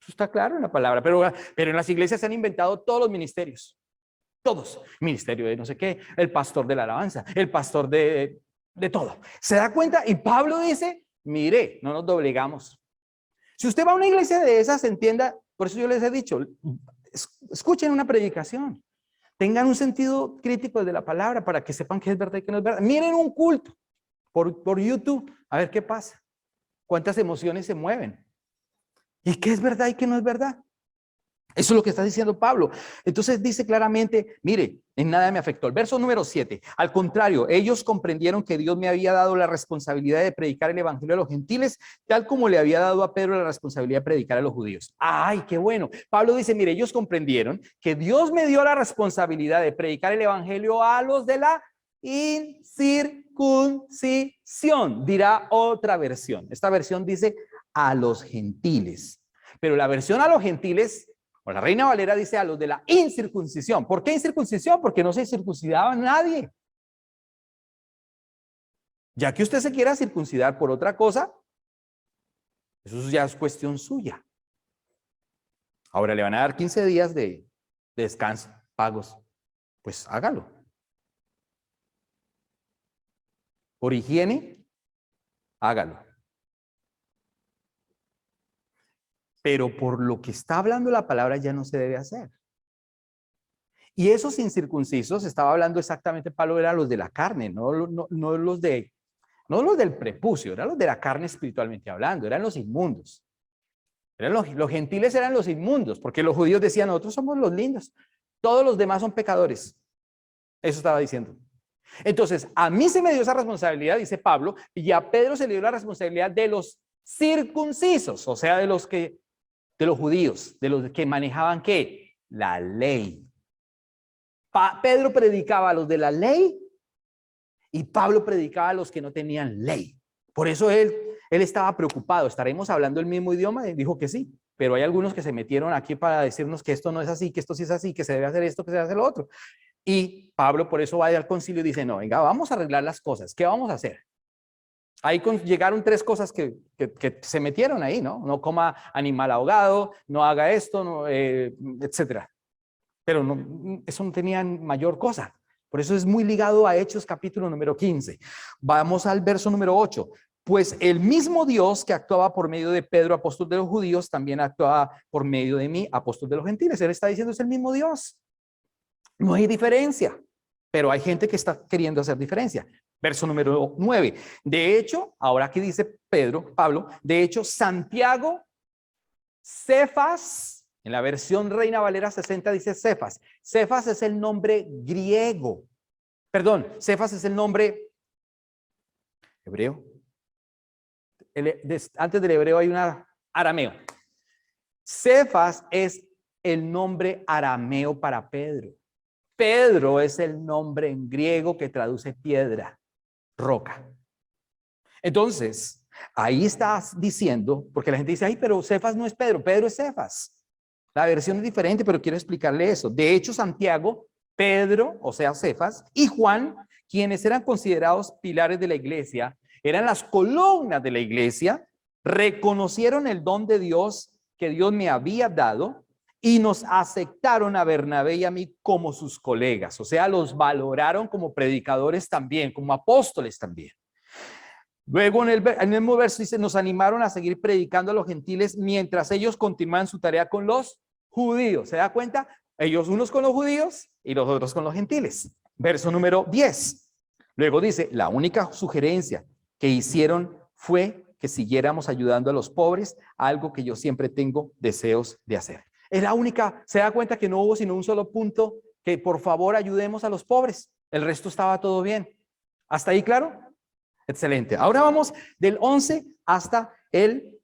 Eso está claro en la palabra, pero en las iglesias se han inventado todos los ministerios. Todos. Ministerio de no sé qué, el pastor de la alabanza, el pastor de todo. ¿Se da cuenta? Y Pablo dice, mire, no nos doblegamos. Si usted va a una iglesia de esas, entienda, por eso yo les he dicho, escuchen una predicación, tengan un sentido crítico de la palabra para que sepan qué es verdad y qué no es verdad. Miren un culto por YouTube, a ver qué pasa, cuántas emociones se mueven y qué es verdad y qué no es verdad. Eso es lo que está diciendo Pablo. Entonces dice claramente, mire, en nada me afectó. El verso número 7, al contrario, ellos comprendieron que Dios me había dado la responsabilidad de predicar el evangelio a los gentiles, tal como le había dado a Pedro la responsabilidad de predicar a los judíos. ¡Ay, qué bueno! Pablo dice, mire, ellos comprendieron que Dios me dio la responsabilidad de predicar el evangelio a los de la incircuncisión, dirá otra versión. Esta versión dice a los gentiles, pero la versión a los gentiles, o la Reina Valera, dice a los de la incircuncisión. ¿Por qué incircuncisión? Porque no se circuncidaba nadie. Ya que usted se quiera circuncidar por otra cosa, eso ya es cuestión suya. Ahora le van a dar 15 días de descanso, pagos. Pues hágalo. Por higiene, hágalo. Pero por lo que está hablando la palabra ya no se debe hacer. Y esos incircuncisos, estaba hablando exactamente, Pablo, eran los de la carne, no los del prepucio, eran los de la carne espiritualmente hablando, eran los inmundos. Eran los gentiles eran los inmundos, porque los judíos decían, nosotros somos los lindos, todos los demás son pecadores. Eso estaba diciendo. Entonces, a mí se me dio esa responsabilidad, dice Pablo, y a Pedro se le dio la responsabilidad de los circuncisos, o sea, de los judíos, de los que manejaban ¿qué? La ley. Pedro predicaba a los de la ley y Pablo predicaba a los que no tenían ley. Por eso él estaba preocupado. ¿Estaremos hablando el mismo idioma? Él dijo que sí, pero hay algunos que se metieron aquí para decirnos que esto no es así, que esto sí es así, que se debe hacer esto, que se debe hacer lo otro. Y Pablo por eso va al concilio y dice, no, venga, vamos a arreglar las cosas. ¿Qué vamos a hacer? Ahí llegaron 3 cosas que se metieron ahí, ¿no? No coma animal ahogado, no haga esto, no, etcétera. Pero no, eso no tenía mayor cosa. Por eso es muy ligado a Hechos capítulo número 15. Vamos al verso número 8. Pues el mismo Dios que actuaba por medio de Pedro, apóstol de los judíos, también actuaba por medio de mí, apóstol de los gentiles. Él está diciendo es el mismo Dios. No hay diferencia, pero hay gente que está queriendo hacer diferencia. Verso número 9. De hecho, ahora que dice Pablo, de hecho, Santiago, Cefas, en la versión Reina Valera 60 dice Cefas. Cefas es el nombre griego. Perdón, Cefas es el nombre hebreo. Antes del hebreo hay una arameo. Cefas es el nombre arameo para Pedro. Pedro es el nombre en griego que traduce piedra, roca. Entonces, ahí estás diciendo, porque la gente dice, ay, pero Cefas no es Pedro, Pedro es Cefas. La versión es diferente, pero quiero explicarle eso. De hecho, Santiago, Pedro, o sea, Cefas, y Juan, quienes eran considerados pilares de la iglesia, eran las columnas de la iglesia, reconocieron el don de Dios que Dios me había dado y nos aceptaron a Bernabé y a mí como sus colegas. O sea, los valoraron como predicadores también, como apóstoles también. Luego en el mismo verso dice, nos animaron a seguir predicando a los gentiles mientras ellos continuaban su tarea con los judíos. ¿Se da cuenta? Ellos unos con los judíos y los otros con los gentiles. Verso número 10. Luego dice, la única sugerencia que hicieron fue que siguiéramos ayudando a los pobres, algo que yo siempre tengo deseos de hacer. Es la única, se da cuenta que no hubo sino un solo punto, que por favor ayudemos a los pobres. El resto estaba todo bien. ¿Hasta ahí claro? Excelente. Ahora vamos del 11 hasta el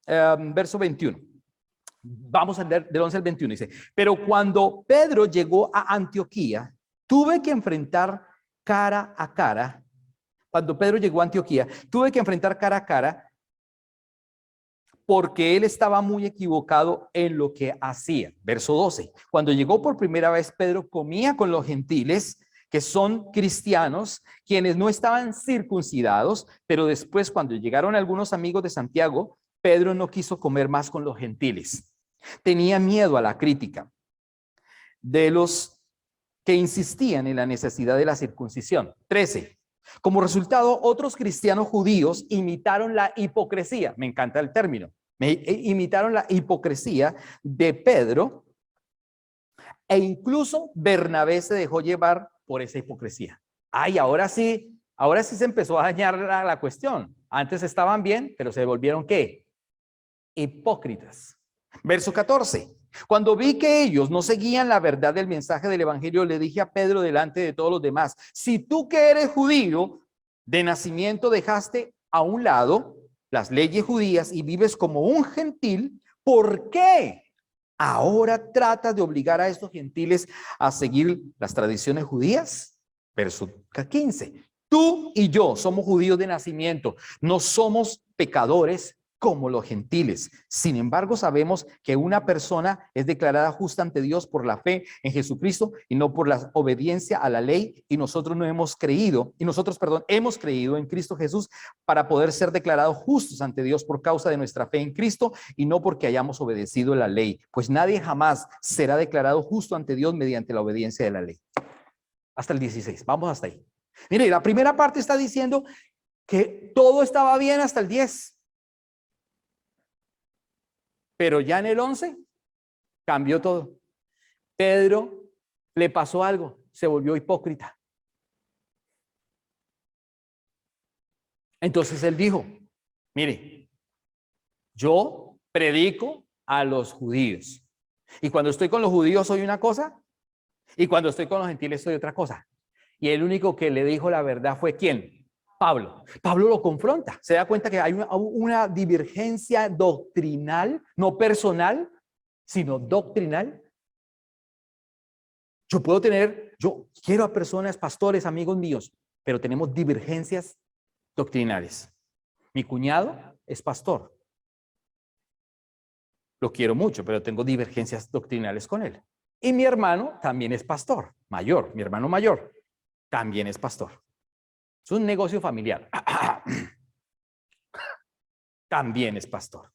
verso 21. Vamos a leer del 11 al 21. Dice, pero cuando Pedro llegó a Antioquía, tuve que enfrentar cara a cara. Cuando Pedro llegó a Antioquía, tuve que enfrentar cara a cara porque él estaba muy equivocado en lo que hacía. Verso 12. Cuando llegó por primera vez, Pedro comía con los gentiles, que son cristianos, quienes no estaban circuncidados, pero después cuando llegaron algunos amigos de Santiago, Pedro no quiso comer más con los gentiles. Tenía miedo a la crítica de los que insistían en la necesidad de la circuncisión. 13. Como resultado, otros cristianos judíos imitaron la hipocresía. Me encanta el término. Imitaron la hipocresía de Pedro e incluso Bernabé se dejó llevar por esa hipocresía. Ay, ahora sí se empezó a dañar la cuestión. Antes estaban bien, pero se volvieron ¿qué? Hipócritas. Verso 14. Cuando vi que ellos no seguían la verdad del mensaje del evangelio, le dije a Pedro delante de todos los demás, si tú que eres judío de nacimiento dejaste a un lado las leyes judías y vives como un gentil, ¿por qué ahora tratas de obligar a estos gentiles a seguir las tradiciones judías? Verso 15. Tú y yo somos judíos de nacimiento, no somos pecadores como los gentiles. Sin embargo, sabemos que una persona es declarada justa ante Dios por la fe en Jesucristo y no por la obediencia a la ley. Y nosotros hemos creído en Cristo Jesús para poder ser declarados justos ante Dios por causa de nuestra fe en Cristo y no porque hayamos obedecido la ley. Pues nadie jamás será declarado justo ante Dios mediante la obediencia de la ley. Hasta el 16. Vamos hasta ahí. Mire, la primera parte está diciendo que todo estaba bien hasta el 10. Pero ya en el 11 cambió todo. Pedro le pasó algo, se volvió hipócrita. Entonces él dijo, mire, yo predico a los judíos. Y cuando estoy con los judíos soy una cosa, y cuando estoy con los gentiles soy otra cosa. Y el único que le dijo la verdad fue ¿quién? Pablo. Pablo lo confronta. Se da cuenta que hay una divergencia doctrinal, no personal, sino doctrinal. Yo quiero a personas, pastores, amigos míos, pero tenemos divergencias doctrinales. Mi cuñado es pastor. Lo quiero mucho, pero tengo divergencias doctrinales con él. Y mi hermano también es pastor, mayor, mi hermano mayor también es pastor. Es un negocio familiar. También es pastor.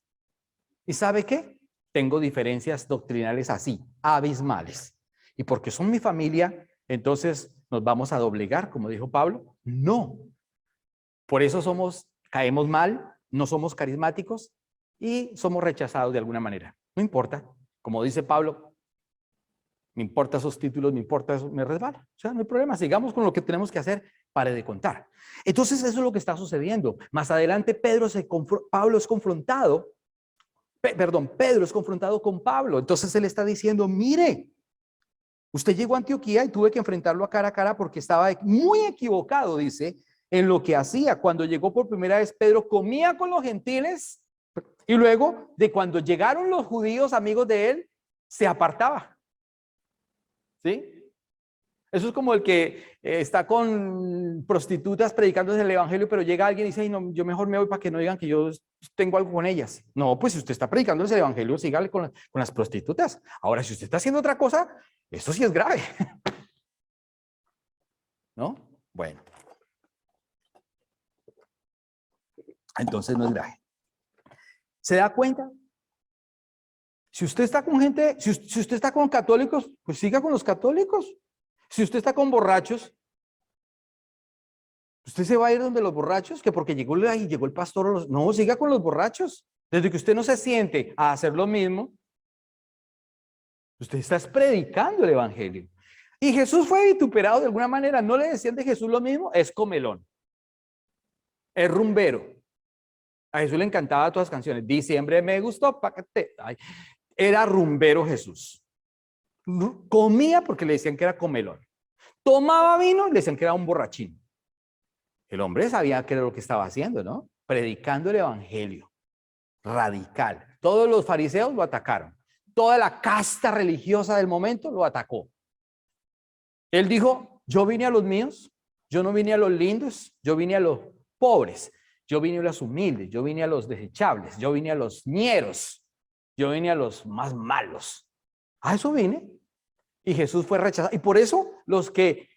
¿Y sabe qué? Tengo diferencias doctrinales así, abismales. Y porque son mi familia, entonces nos vamos a doblegar, como dijo Pablo. No. Por eso caemos mal, no somos carismáticos y somos rechazados de alguna manera. No importa. Como dice Pablo, me importa esos títulos, me importa eso, me resbala. O sea, no hay problema. Sigamos con lo que tenemos que hacer. Pare de contar. Entonces, eso es lo que está sucediendo. Más adelante, Pedro es confrontado con Pablo. Entonces, él está diciendo, mire, usted llegó a Antioquía y tuve que enfrentarlo cara a cara porque estaba muy equivocado, dice, en lo que hacía. Cuando llegó por primera vez, Pedro comía con los gentiles y luego de cuando llegaron los judíos, amigos de él, se apartaba. ¿Sí? Eso es como el que está con prostitutas predicándose el evangelio, pero llega alguien y dice, no, yo mejor me voy para que no digan que yo tengo algo con ellas. No, pues si usted está predicando el evangelio, sígale con las prostitutas. Ahora, si usted está haciendo otra cosa, eso sí es grave. ¿No? Bueno. Entonces no es grave. ¿Se da cuenta? Si usted está con gente, si usted está con católicos, pues siga con los católicos. Si usted está con borrachos, ¿usted se va a ir donde los borrachos? Que porque llegó el pastor. No, siga con los borrachos. Desde que usted no se siente a hacer lo mismo, usted está predicando el evangelio. Y Jesús fue vituperado de alguna manera. ¿No le decían de Jesús lo mismo? Es comelón. Es rumbero. A Jesús le encantaban todas las canciones. Diciembre me gustó, era rumbero Jesús. Comía porque le decían que era comelón. Tomaba vino, le decían que era un borrachín. El hombre sabía qué era lo que estaba haciendo, ¿no? Predicando el evangelio. Radical. Todos los fariseos lo atacaron. Toda la casta religiosa del momento lo atacó. Él dijo, yo vine a los míos, yo no vine a los lindos, yo vine a los pobres, yo vine a los humildes, yo vine a los desechables, yo vine a los ñeros, yo vine a los más malos. A eso vine. Y Jesús fue rechazado. Y por eso los que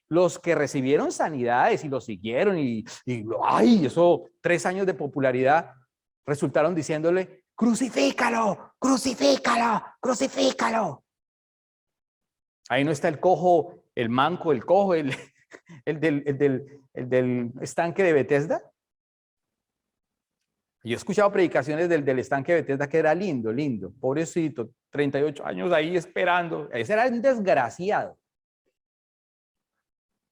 recibieron sanidades y lo siguieron y eso 3 años de popularidad resultaron diciéndole, crucifícalo, crucifícalo, crucifícalo. Ahí no está el cojo, el manco, el cojo, el del estanque de Bethesda. Yo he escuchado predicaciones del estanque de Bethesda que era lindo, lindo, pobrecito, 38 años ahí esperando. Ese era un desgraciado.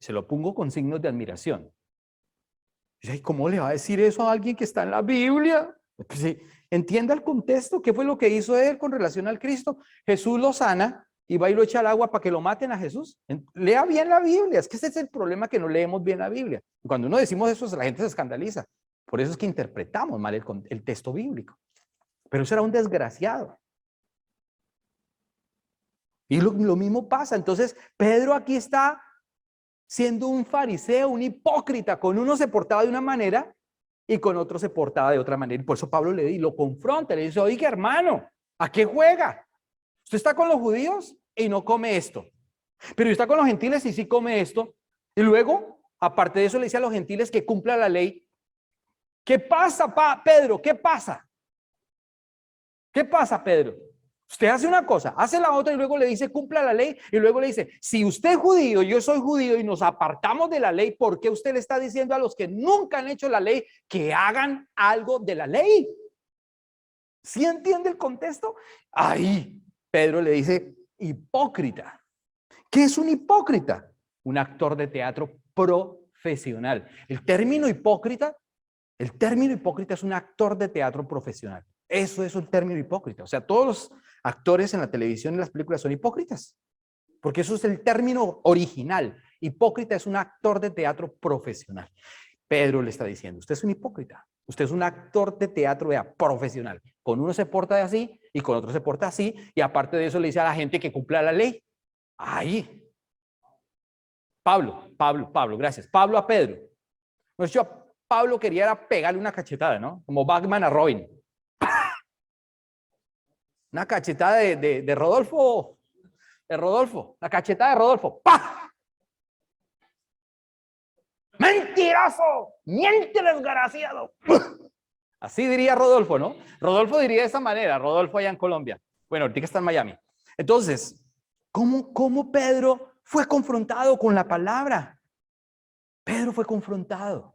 Se lo pongo con signos de admiración. ¿Cómo le va a decir eso a alguien que está en la Biblia? Pues, Entienda el contexto. ¿Qué fue lo que hizo él con relación al Cristo? Jesús lo sana y va y lo echa al agua para que lo maten a Jesús. Lea bien la Biblia. Es que ese es el problema, que no leemos bien la Biblia. Cuando uno decimos eso, la gente se escandaliza. Por eso es que interpretamos mal el texto bíblico. Pero eso era un desgraciado. Y lo mismo pasa. Entonces, Pedro aquí está siendo un fariseo, un hipócrita. Con uno se portaba de una manera y con otro se portaba de otra manera. Y por eso Pablo lo confronta, le dice: oiga, hermano, ¿a qué juega? Usted está con los judíos y no come esto, pero está con los gentiles y sí come esto. Y luego, aparte de eso, le dice a los gentiles que cumpla la ley. ¿Qué pasa, Pedro? ¿Qué pasa? ¿Qué pasa, Pedro? Usted hace una cosa, hace la otra y luego le dice cumpla la ley, y luego le dice, si usted es judío, yo soy judío y nos apartamos de la ley, ¿por qué usted le está diciendo a los que nunca han hecho la ley que hagan algo de la ley? ¿Sí entiende el contexto? Ahí Pedro le dice hipócrita. ¿Qué es un hipócrita? Un actor de teatro profesional. El término hipócrita es un actor de teatro profesional. Eso es un término hipócrita. O sea, todos los actores en la televisión y las películas son hipócritas, porque eso es el término original. Hipócrita es un actor de teatro profesional. Pedro le está diciendo, usted es un hipócrita, usted es un actor de teatro profesional. Con uno se porta así y con otro se porta así, y aparte de eso le dice a la gente que cumpla la ley. Ahí. Pablo, gracias. Pablo a Pedro. Pues Pablo quería era pegarle una cachetada, ¿no? Como Batman a Robin. Una cachetada de Rodolfo. De Rodolfo. La cachetada de Rodolfo. ¡Pah! ¡Mentiroso! ¡Miente, desgraciado! Así diría Rodolfo, ¿no? Rodolfo diría de esa manera. Rodolfo allá en Colombia. Bueno, ahorita está en Miami. Entonces, ¿cómo Pedro fue confrontado con la palabra? Pedro fue confrontado.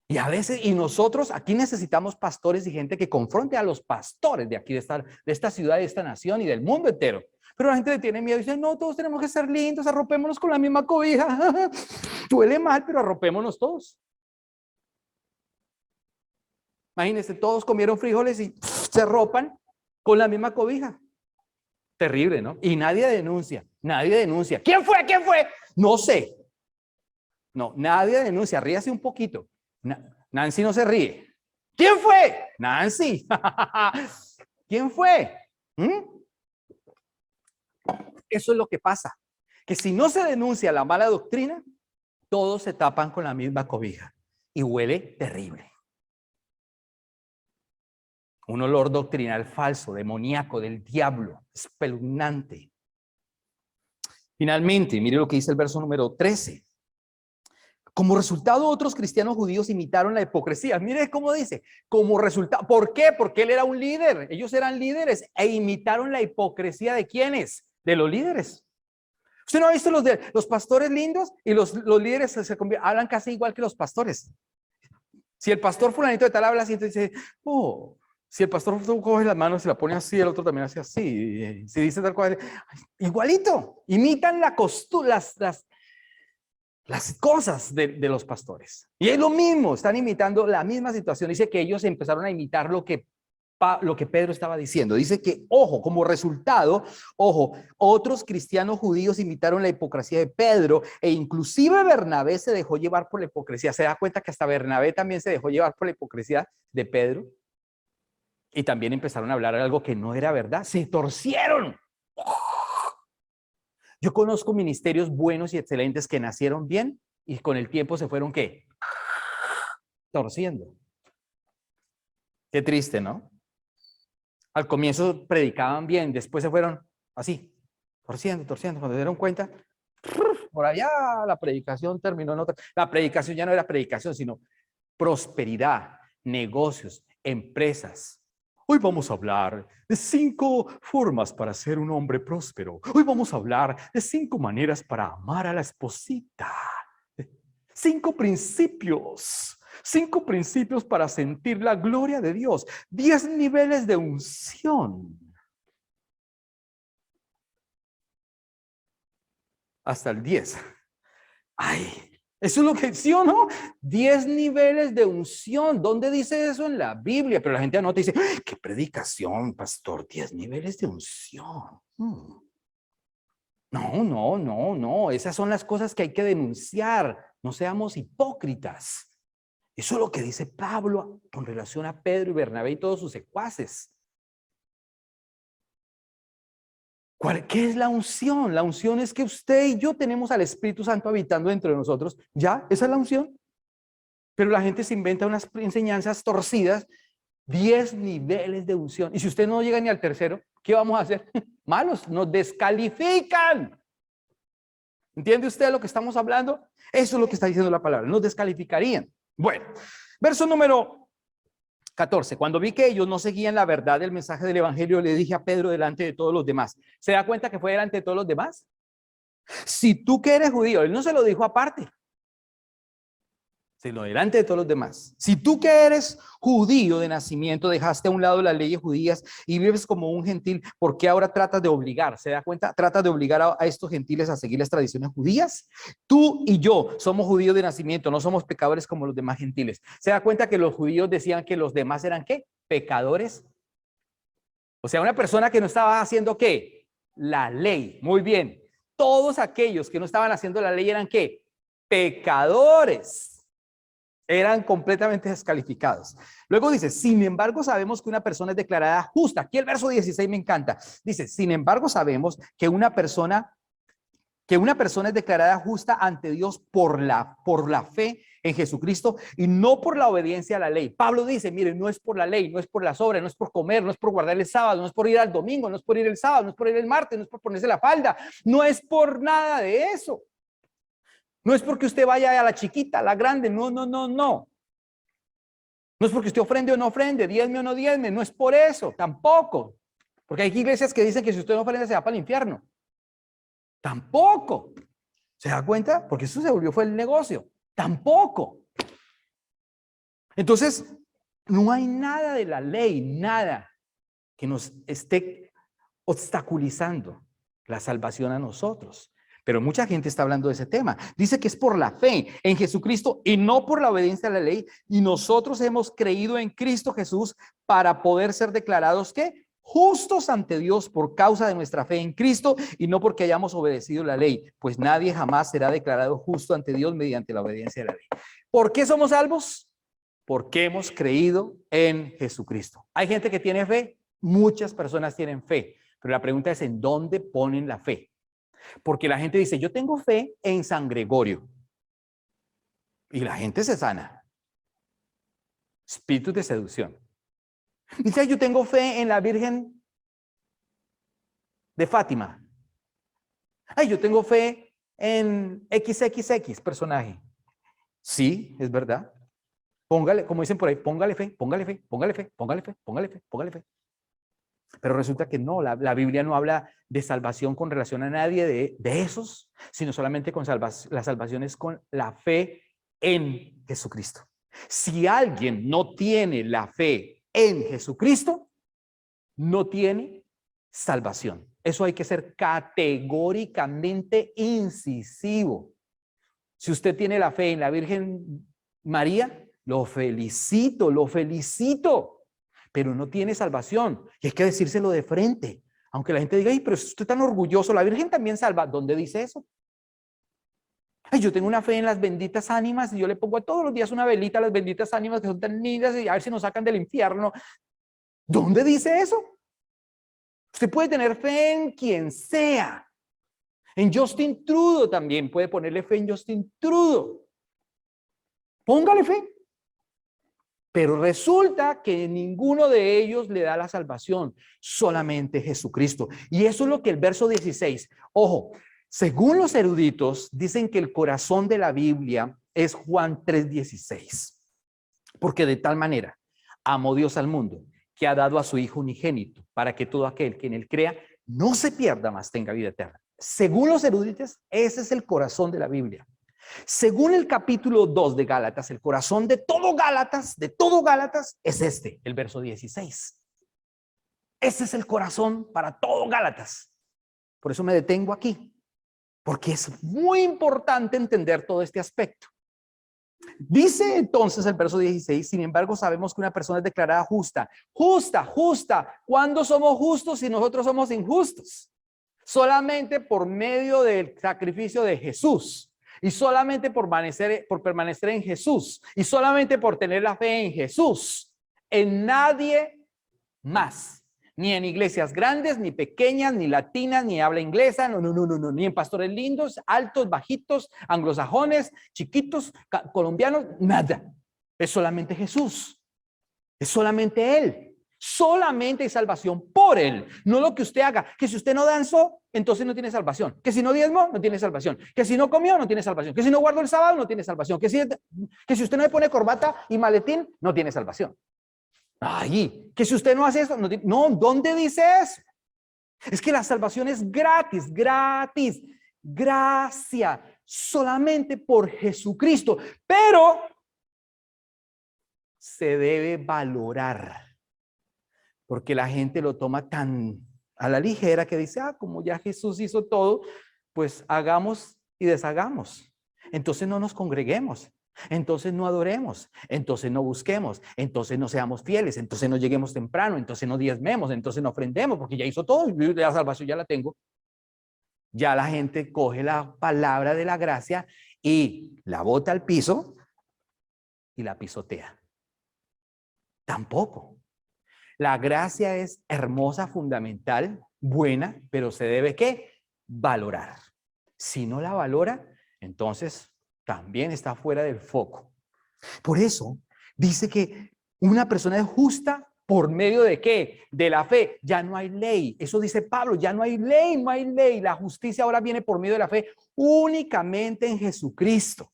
Y a veces, y nosotros aquí necesitamos pastores y gente que confronte a los pastores de aquí, de esta ciudad, de esta nación y del mundo entero. Pero la gente le tiene miedo y dice, no, todos tenemos que ser lindos, arropémonos con la misma cobija. Duele mal, pero arropémonos todos. Imagínense, todos comieron frijoles y se arropan con la misma cobija. Terrible, ¿no? Y nadie denuncia. ¿Quién fue? No sé. No, nadie denuncia. Ríase un poquito. Nancy no se ríe. ¿Quién fue? Nancy. ¿Quién fue? Eso es lo que pasa. Que si no se denuncia la mala doctrina, todos se tapan con la misma cobija y huele terrible. Un olor doctrinal falso, demoníaco, del diablo, espeluznante. Finalmente, mire lo que dice el verso número 13. Como resultado, otros cristianos judíos imitaron la hipocresía. Mire cómo dice, como resultado. ¿Por qué? Porque él era un líder. Ellos eran líderes e imitaron la hipocresía de ¿quiénes? De los líderes. ¿Usted no ha visto los pastores lindos? Y los líderes hablan casi igual que los pastores. Si el pastor fulanito de tal habla así, entonces dice, oh, si el pastor coge las manos y se la pone así, el otro también hace así. Si dice tal cual, igualito. Imitan la costura, las cosas de los pastores. Y es lo mismo, están imitando la misma situación. Dice que ellos empezaron a imitar lo que Pedro estaba diciendo. Dice que, ojo, como resultado, otros cristianos judíos imitaron la hipocresía de Pedro e inclusive Bernabé se dejó llevar por la hipocresía. ¿Se da cuenta que hasta Bernabé también se dejó llevar por la hipocresía de Pedro? Y también empezaron a hablar algo que no era verdad. Se torcieron. Yo conozco ministerios buenos y excelentes que nacieron bien y con el tiempo se fueron, ¿qué? Torciendo. Qué triste, ¿no? Al comienzo predicaban bien, después se fueron así, torciendo. Cuando se dieron cuenta, por allá la predicación terminó en otra. La predicación ya no era predicación, sino prosperidad, negocios, empresas. Hoy vamos a hablar de 5 formas para ser un hombre próspero. Hoy vamos a hablar de 5 maneras para amar a la esposita. 5 principios. 5 principios para sentir la gloria de Dios. 10 niveles de unción. Hasta el 10. Ay, Eso es lo que, ¿sí o no? 10 niveles de unción. ¿Dónde dice eso en la Biblia? Pero la gente anota y dice, ¡ay, qué predicación, pastor! 10 niveles de unción. No, no, no, no. Esas son las cosas que hay que denunciar. No seamos hipócritas. Eso es lo que dice Pablo con relación a Pedro y Bernabé y todos sus secuaces. ¿Qué es la unción? La unción es que usted y yo tenemos al Espíritu Santo habitando dentro de nosotros. ¿Ya? ¿Esa es la unción? Pero la gente se inventa unas enseñanzas torcidas, 10 niveles de unción. Y si usted no llega ni al tercero, ¿qué vamos a hacer? Malos, nos descalifican. ¿Entiende usted lo que estamos hablando? Eso es lo que está diciendo la palabra, nos descalificarían. Bueno, verso número 14. Cuando vi que ellos no seguían la verdad del mensaje del evangelio, le dije a Pedro delante de todos los demás. ¿Se da cuenta que fue delante de todos los demás? Si tú que eres judío, él no se lo dijo aparte, sino delante de todos los demás. Si tú que eres judío de nacimiento dejaste a un lado las leyes judías y vives como un gentil, ¿por qué ahora tratas de obligar? ¿Se da cuenta? Tratas de obligar a estos gentiles a seguir las tradiciones judías. Tú y yo somos judíos de nacimiento, no somos pecadores como los demás gentiles. ¿Se da cuenta que los judíos decían que los demás eran qué? Pecadores. O sea, una persona que no estaba haciendo ¿qué? La ley. Muy bien. Todos aquellos que no estaban haciendo la ley eran ¿qué? Pecadores. Eran completamente descalificados. Luego dice, sin embargo, sabemos que una persona es declarada justa. Aquí el verso 16 me encanta. Dice, sin embargo, sabemos que una persona es declarada justa ante Dios por la fe en Jesucristo y no por la obediencia a la ley. Pablo dice, mire, no es por la ley, no es por las obras, no es por comer, no es por guardar el sábado, no es por ir al domingo, no es por ir el sábado, no es por ir el martes, no es por ponerse la falda, no es por nada de eso. No es porque usted vaya a la chiquita, a la grande, no, no, no, no. No es porque usted ofrende o no ofrende, diezme o no diezme, no es por eso, tampoco. Porque hay iglesias que dicen que si usted no ofrenda se va para el infierno. Tampoco. ¿Se da cuenta? Porque eso se volvió fue el negocio. Tampoco. Entonces, no hay nada de la ley, nada que nos esté obstaculizando la salvación a nosotros. Pero mucha gente está hablando de ese tema. Dice que es por la fe en Jesucristo y no por la obediencia a la ley. Y nosotros hemos creído en Cristo Jesús para poder ser declarados, ¿qué? Justos ante Dios por causa de nuestra fe en Cristo y no porque hayamos obedecido la ley, pues nadie jamás será declarado justo ante Dios mediante la obediencia a la ley. ¿Por qué somos salvos? Porque hemos creído en Jesucristo. Hay gente que tiene fe, muchas personas tienen fe, pero la pregunta es ¿en dónde ponen la fe? Porque la gente dice, yo tengo fe en San Gregorio. Y la gente se sana. Espíritus de seducción. Dice, yo tengo fe en la Virgen de Fátima. Ay, yo tengo fe en XXX personaje. Sí, es verdad. Póngale, como dicen por ahí, póngale fe, póngale fe, póngale fe, póngale fe, póngale fe, póngale fe. Pero resulta que no, la Biblia no habla de salvación con relación a nadie de esos, sino solamente con la salvación es con la fe en Jesucristo. Si alguien no tiene la fe en Jesucristo, no tiene salvación. Eso hay que ser categóricamente incisivo. Si usted tiene la fe en la Virgen María, lo felicito, lo felicito. Pero no tiene salvación. Y hay que decírselo de frente. Aunque la gente diga, ay, pero usted es tan orgulloso, la Virgen también salva. ¿Dónde dice eso? Ay, yo tengo una fe en las benditas ánimas y yo le pongo todos los días una velita a las benditas ánimas que son tan lindas y a ver si nos sacan del infierno. ¿Dónde dice eso? Usted puede tener fe en quien sea. En Justin Trudeau también puede ponerle fe en Justin Trudeau. Póngale fe. Pero resulta que ninguno de ellos le da la salvación, solamente Jesucristo. Y eso es lo que el verso 16, ojo, según los eruditos, dicen que el corazón de la Biblia es Juan 3:16. Porque de tal manera amó Dios al mundo, que ha dado a su Hijo unigénito, para que todo aquel que en él crea no se pierda, mas tenga vida eterna. Según los eruditos, ese es el corazón de la Biblia. Según el capítulo 2 de Gálatas, el corazón de todo Gálatas, es este, el verso 16. Ese es el corazón para todo Gálatas. Por eso me detengo aquí. porque es muy importante entender todo este aspecto. Dice entonces el verso 16, sin embargo sabemos que una persona es declarada justa. Justa. ¿Cuándo somos justos si nosotros somos injustos? Solamente por medio del sacrificio de Jesús. Y solamente por permanecer en Jesús. Y solamente por tener la fe en Jesús. En nadie más. Ni en iglesias grandes, ni pequeñas, ni latinas, ni habla inglesa, no, ni en pastores lindos, altos, bajitos, anglosajones, chiquitos, colombianos, nada. Es solamente Jesús. Es solamente Él. Solamente hay salvación por Él, no lo que usted haga. Que si usted no danzó, entonces no tiene salvación. Que si no diezmó, no tiene salvación. Que si no comió, no tiene salvación. Que si no guardó el sábado, no tiene salvación. Que si usted no le pone corbata y maletín, no tiene salvación. Ay, que si usted no hace eso, no, ¿dónde dice eso? Es que la salvación es gratis, gracia, solamente por Jesucristo, pero se debe valorar, porque la gente lo toma tan a la ligera que dice, como ya Jesús hizo todo, pues hagamos y deshagamos. Entonces no nos congreguemos. Entonces no adoremos, entonces no busquemos, entonces no seamos fieles, entonces no lleguemos temprano, entonces no diezmemos, entonces no ofrendemos, porque ya hizo todo, la salvación ya la tengo. Ya la gente coge la palabra de la gracia y la bota al piso y la pisotea. Tampoco. La gracia es hermosa, fundamental, buena, pero se debe ¿qué? Valorar. Si no la valora, entonces también está fuera del foco. Por eso dice que una persona es justa por medio de ¿qué? De la fe. Ya no hay ley. Eso dice Pablo, ya no hay ley, no hay ley. La justicia ahora viene por medio de la fe únicamente en Jesucristo.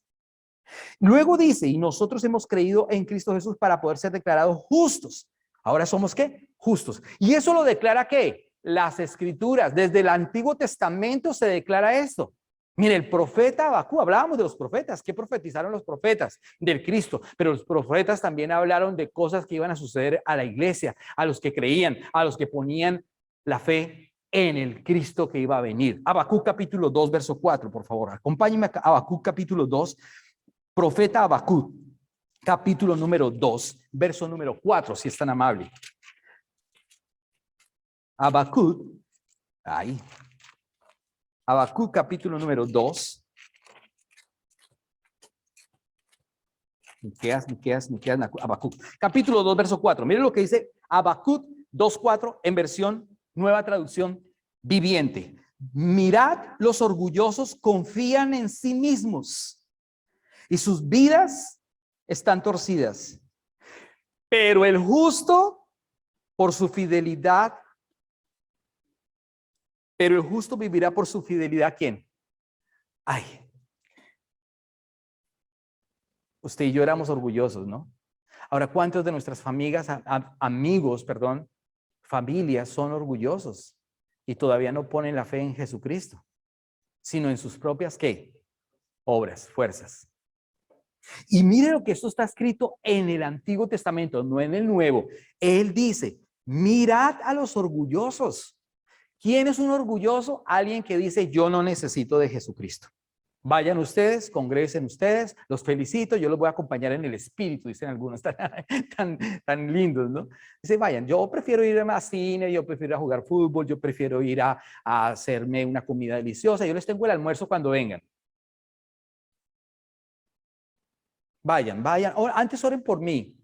Luego dice, y nosotros hemos creído en Cristo Jesús para poder ser declarados justos. Ahora somos ¿qué? Justos. ¿Y eso lo declara qué? Las Escrituras. Desde el Antiguo Testamento se declara esto. Mire, el profeta Habacuc, hablábamos de los profetas. ¿Qué profetizaron los profetas? Del Cristo. Pero los profetas también hablaron de cosas que iban a suceder a la iglesia, a los que creían, a los que ponían la fe en el Cristo que iba a venir. Habacuc capítulo 2, verso 4, por favor. Acompáñenme a Habacuc capítulo 2, profeta Habacuc, capítulo número 2, verso número 4, si es tan amable. Habacuc, ahí. Habacuc capítulo número 2. Miqueas, Habacuc. Capítulo 2, verso 4. Miren lo que dice Habacuc 2:4 en versión Nueva Traducción Viviente. Mirad, los orgullosos confían en sí mismos y sus vidas están torcidas. Pero el justo, por su fidelidad, vivirá por su fidelidad. ¿Quién? Ay, usted y yo éramos orgullosos, ¿no? Ahora, ¿cuántos de nuestras familias, familias son orgullosos y todavía no ponen la fe en Jesucristo, sino en sus propias, ¿qué? Obras, fuerzas. Y mire lo que esto está escrito en el Antiguo Testamento, no en el Nuevo. Él dice, mirad a los orgullosos. ¿Quién es un orgulloso? Alguien que dice, yo no necesito de Jesucristo. Vayan ustedes, congresen ustedes, los felicito, yo los voy a acompañar en el espíritu, dicen algunos tan lindos, ¿no? Dice, vayan, yo prefiero ir a cine, yo prefiero ir a jugar fútbol, yo prefiero ir a hacerme una comida deliciosa, yo les tengo el almuerzo cuando vengan. Vayan, antes oren por mí.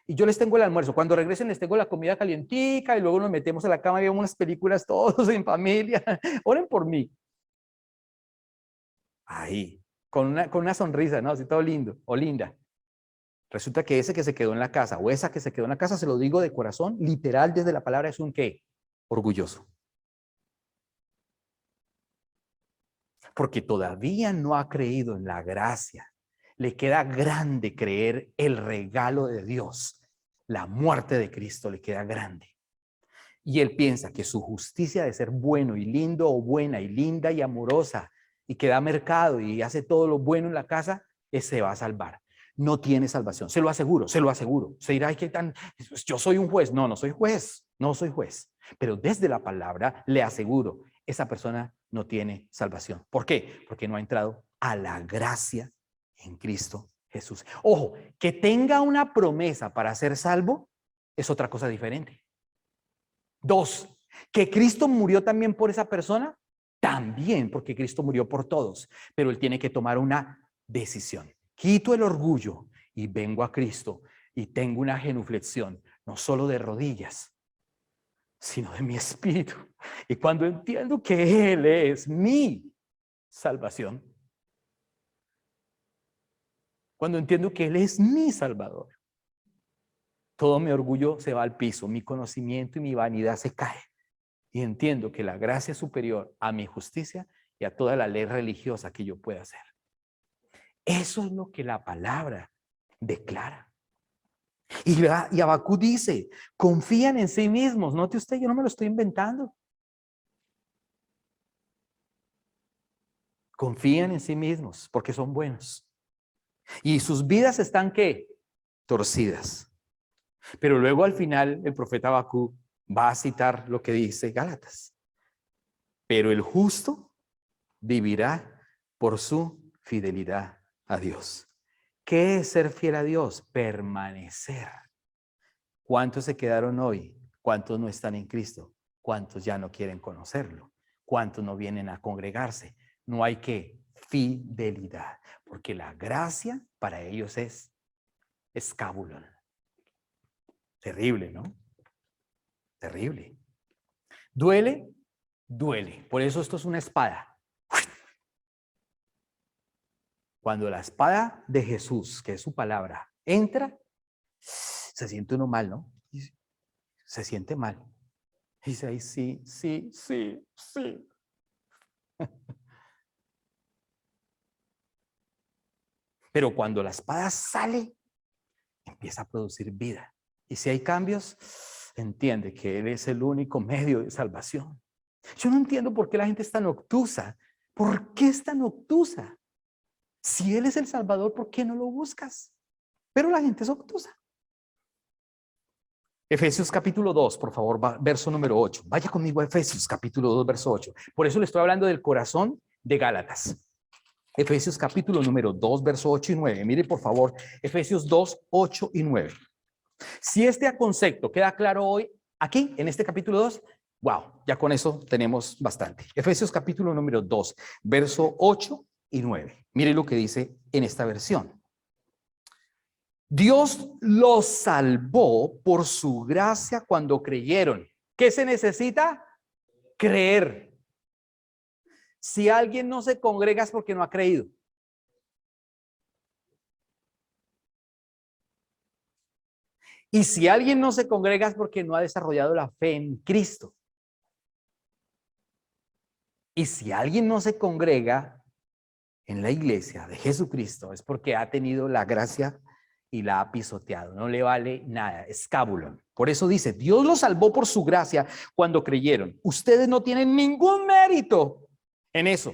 Y yo les tengo el almuerzo. Cuando regresen les tengo la comida calientica y luego nos metemos a la cama y vemos unas películas todos en familia. Oren por mí. Ahí, con una sonrisa, ¿no? Así todo lindo o linda. Resulta que ese que se quedó en la casa o esa que se quedó en la casa, se lo digo de corazón, literal desde la palabra, es un ¿qué? Orgulloso. Porque todavía no ha creído en la gracia. Le queda grande creer el regalo de Dios. La muerte de Cristo le queda grande. Y él piensa que su justicia de ser bueno y lindo o buena y linda y amorosa y que da mercado y hace todo lo bueno en la casa, se va a salvar. no tiene salvación. Se lo aseguro, se lo aseguro. Usted dirá, ay, ¿qué tan? Yo soy un juez. No, no soy juez, no soy juez. Pero desde la palabra le aseguro, esa persona no tiene salvación. ¿Por qué? Porque no ha entrado a la gracia en Cristo Jesús. Ojo, que tenga una promesa para ser salvo es otra cosa diferente. 2, que Cristo murió también por esa persona, también, porque Cristo murió por todos, pero él tiene que tomar una decisión. Quito el orgullo y vengo a Cristo y tengo una genuflexión, no solo de rodillas, sino de mi espíritu. Y cuando entiendo que Él es mi salvación, cuando entiendo que Él es mi Salvador, todo mi orgullo se va al piso, mi conocimiento y mi vanidad se cae. Y entiendo que la gracia es superior a mi justicia y a toda la ley religiosa que yo pueda hacer. Eso es lo que la palabra declara. Y Habacuc dice, confían en sí mismos. Note usted, yo no me lo estoy inventando. Confían en sí mismos porque son buenos. Y sus vidas están, ¿qué? Torcidas. Pero luego al final el profeta Habacuc va a citar lo que dice Gálatas. Pero el justo vivirá por su fidelidad a Dios. ¿Qué es ser fiel a Dios? Permanecer. ¿Cuántos se quedaron hoy? ¿Cuántos no están en Cristo? ¿Cuántos ya no quieren conocerlo? ¿Cuántos no vienen a congregarse? No hay que fidelidad, porque la gracia para ellos es escabulón. Terrible, ¿no? Terrible. Duele, duele. Por eso esto es una espada. Cuando la espada de Jesús, que es su palabra, entra, se siente uno mal, ¿no? Se siente mal. Dice ahí, sí, sí, sí, sí. Pero cuando la espada sale, empieza a producir vida. Y si hay cambios, entiende que Él es el único medio de salvación. Yo no entiendo por qué la gente es tan obtusa. ¿Por qué es tan obtusa? Si Él es el Salvador, ¿por qué no lo buscas? Pero la gente es obtusa. Efesios capítulo 2, por favor, verso número 8. Vaya conmigo a Efesios capítulo 2, verso 8. Por eso le estoy hablando del corazón de Gálatas. Efesios capítulo número 2, verso 8 y 9. Mire, por favor, Efesios 2, 8 y 9. Si este concepto queda claro hoy, aquí, en este capítulo 2, wow, ya con eso tenemos bastante. Efesios capítulo número 2, verso 8 y 9. Mire lo que dice en esta versión. Dios los salvó por su gracia cuando creyeron. ¿Qué se necesita? Creer. Si alguien no se congrega es porque no ha creído. Y si alguien no se congrega es porque no ha desarrollado la fe en Cristo. Y si alguien no se congrega en la iglesia de Jesucristo es porque ha tenido la gracia y la ha pisoteado. No le vale nada, escabulón. Por eso dice, Dios los salvó por su gracia cuando creyeron. Ustedes no tienen ningún mérito en eso.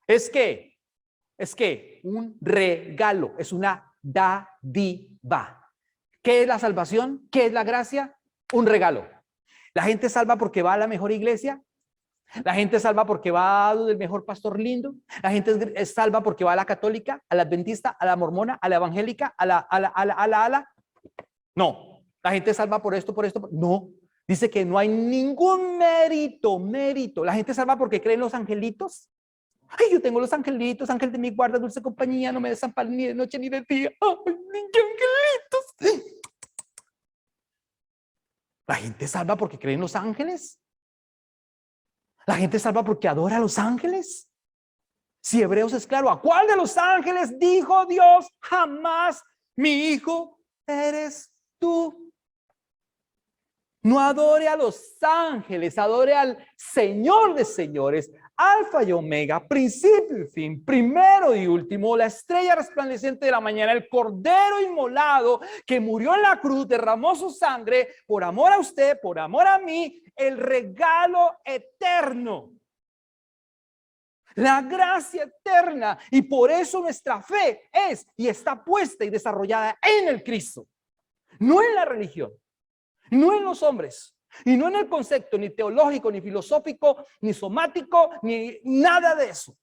Es que un regalo, es una dádiva. ¿Qué es la salvación? ¿Qué es la gracia? Un regalo. La gente salva porque va a la mejor iglesia. La gente salva porque va al mejor pastor lindo. La gente es salva porque va a la católica, a la adventista, a la mormona, a la evangélica, a la. No, la gente salva por esto, por esto. No, dice que no hay ningún mérito. La gente salva porque cree en los angelitos. Ay, yo tengo los angelitos, ángel de mi guarda, dulce compañía, no me desamparen ni de noche ni de día. Ay, qué angelitos. La gente salva porque cree en los ángeles. La gente salva porque adora a los ángeles. Si Hebreos es claro, ¿a cuál de los ángeles dijo Dios? Jamás, mi hijo, eres tú. No adore a los ángeles, adore al Señor de señores, Alfa y Omega, principio y fin, primero y último, la estrella resplandeciente de la mañana, el cordero inmolado que murió en la cruz, derramó su sangre por amor a usted, por amor a mí, el regalo eterno. La gracia eterna. Y por eso nuestra fe es y está puesta y desarrollada en el Cristo. No en la religión, no en los hombres, y no en el concepto ni teológico, ni filosófico, ni somático, ni nada de eso.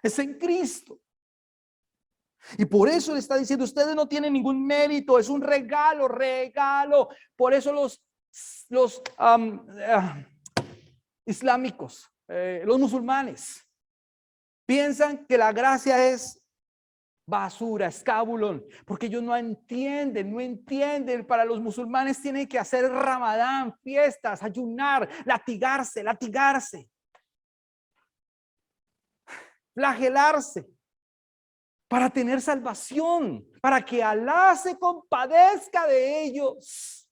Es en Cristo. Y por eso le está diciendo, ustedes no tienen ningún mérito, es un regalo, regalo. Por eso los islámicos, los musulmanes, piensan que la gracia es basura, escabulón, porque ellos no entienden. Para los musulmanes tienen que hacer Ramadán, fiestas, ayunar, latigarse, flagelarse, para tener salvación, para que Alá se compadezca de ellos.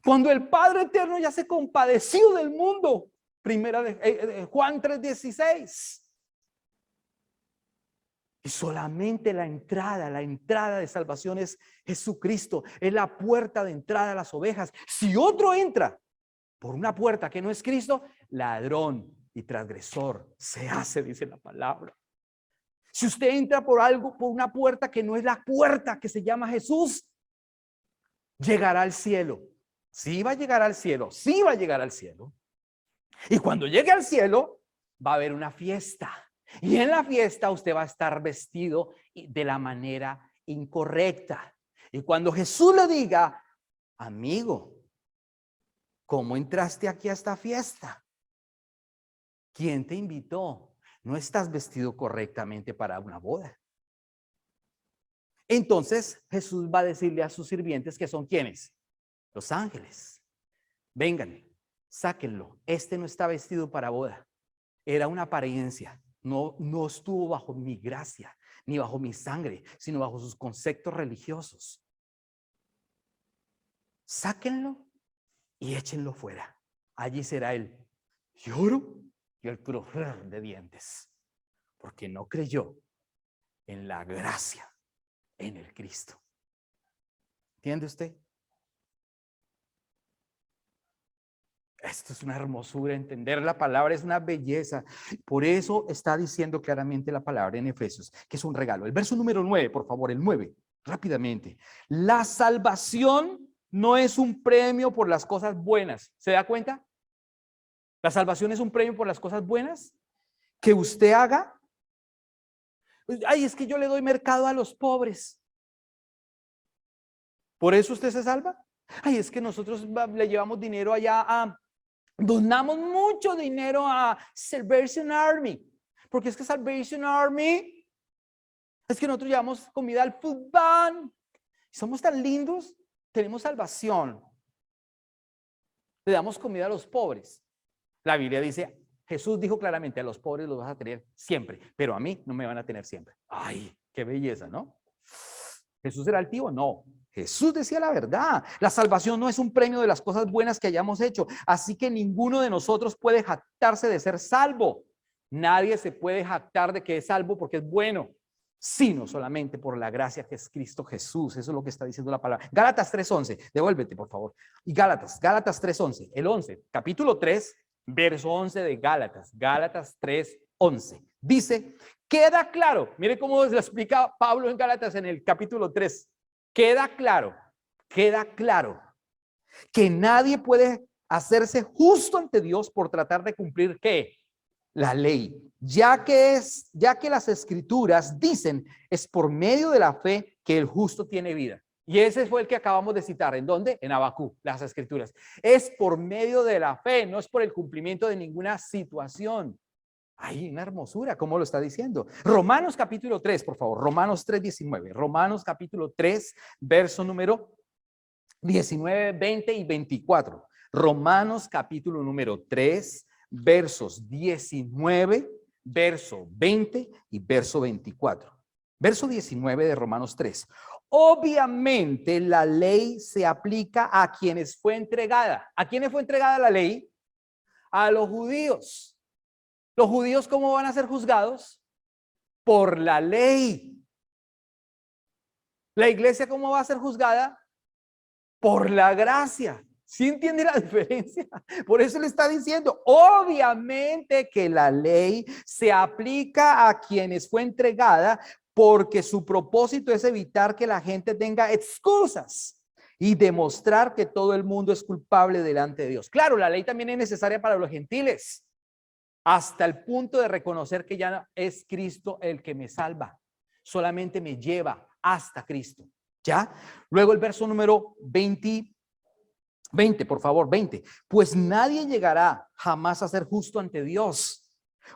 Cuando el Padre Eterno ya se compadeció del mundo, primera de Juan 3:16. Y solamente la entrada de salvación es Jesucristo, es la puerta de entrada a las ovejas. Si otro entra por una puerta que no es Cristo, ladrón y transgresor se hace, dice la palabra. Si usted entra por una puerta que no es la puerta que se llama Jesús, llegará al cielo. Sí va a llegar al cielo, sí va a llegar al cielo. Y cuando llegue al cielo, va a haber una fiesta. Y en la fiesta usted va a estar vestido de la manera incorrecta. Y cuando Jesús le diga, amigo, ¿cómo entraste aquí a esta fiesta? ¿Quién te invitó? No estás vestido correctamente para una boda. Entonces Jesús va a decirle a sus sirvientes, que son ¿quiénes? Los ángeles. Vengan, sáquenlo. Este no está vestido para boda. Era una apariencia. No estuvo bajo mi gracia, ni bajo mi sangre, sino bajo sus conceptos religiosos. Sáquenlo y échenlo fuera. Allí será el lloro y el crujir de dientes, porque no creyó en la gracia, en el Cristo. ¿Entiende usted? Esto es una hermosura, entender la palabra es una belleza. Por eso está diciendo claramente la palabra en Efesios, que es un regalo. El verso número 9, por favor, el 9, rápidamente. La salvación no es un premio por las cosas buenas. ¿Se da cuenta? La salvación es un premio por las cosas buenas que usted haga. Ay, es que yo le doy mercado a los pobres. ¿Por eso usted se salva? Ay, es que nosotros le llevamos dinero allá donamos mucho dinero a Salvation Army, porque es que Salvation Army, es que nosotros llevamos comida al food bank, somos tan lindos, tenemos salvación, le damos comida a los pobres. La Biblia dice, Jesús dijo claramente, a los pobres los vas a tener siempre, pero a mí no me van a tener siempre. Ay, qué belleza, ¿no? ¿Jesús era altivo? No. Jesús decía la verdad. La salvación no es un premio de las cosas buenas que hayamos hecho. Así que ninguno de nosotros puede jactarse de ser salvo. Nadie se puede jactar de que es salvo porque es bueno, sino solamente por la gracia que es Cristo Jesús. Eso es lo que está diciendo la palabra. Gálatas 3:11. Devuélvete, por favor. Y Gálatas 3:11. El 11, capítulo 3, verso 11 de Gálatas. Gálatas 3:11. Dice, queda claro. Mire cómo se lo explica Pablo en Gálatas en el capítulo 3. Queda claro que nadie puede hacerse justo ante Dios por tratar de cumplir ¿qué? La ley, ya que las escrituras dicen es por medio de la fe que el justo tiene vida. Y ese fue el que acabamos de citar. ¿En dónde? En Habacuc, las escrituras. Es por medio de la fe, no es por el cumplimiento de ninguna situación. Hay una hermosura, ¿cómo lo está diciendo? Romanos capítulo 3, por favor. Romanos 3:19. Romanos capítulo 3, verso número 19, 20 y 24. Romanos capítulo número 3, versos 19, verso 20 y verso 24. Verso 19 de Romanos 3. Obviamente la ley se aplica a quienes fue entregada. ¿A quiénes fue entregada la ley? A los judíos. ¿Los judíos cómo van a ser juzgados? Por la ley. ¿La iglesia cómo va a ser juzgada? Por la gracia. ¿Sí entiende la diferencia? Por eso le está diciendo, obviamente que la ley se aplica a quienes fue entregada porque su propósito es evitar que la gente tenga excusas y demostrar que todo el mundo es culpable delante de Dios. Claro, la ley también es necesaria para los gentiles, hasta el punto de reconocer que ya es Cristo el que me salva. Solamente me lleva hasta Cristo. ¿Ya? Luego el verso número 20, por favor, 20. Pues nadie llegará jamás a ser justo ante Dios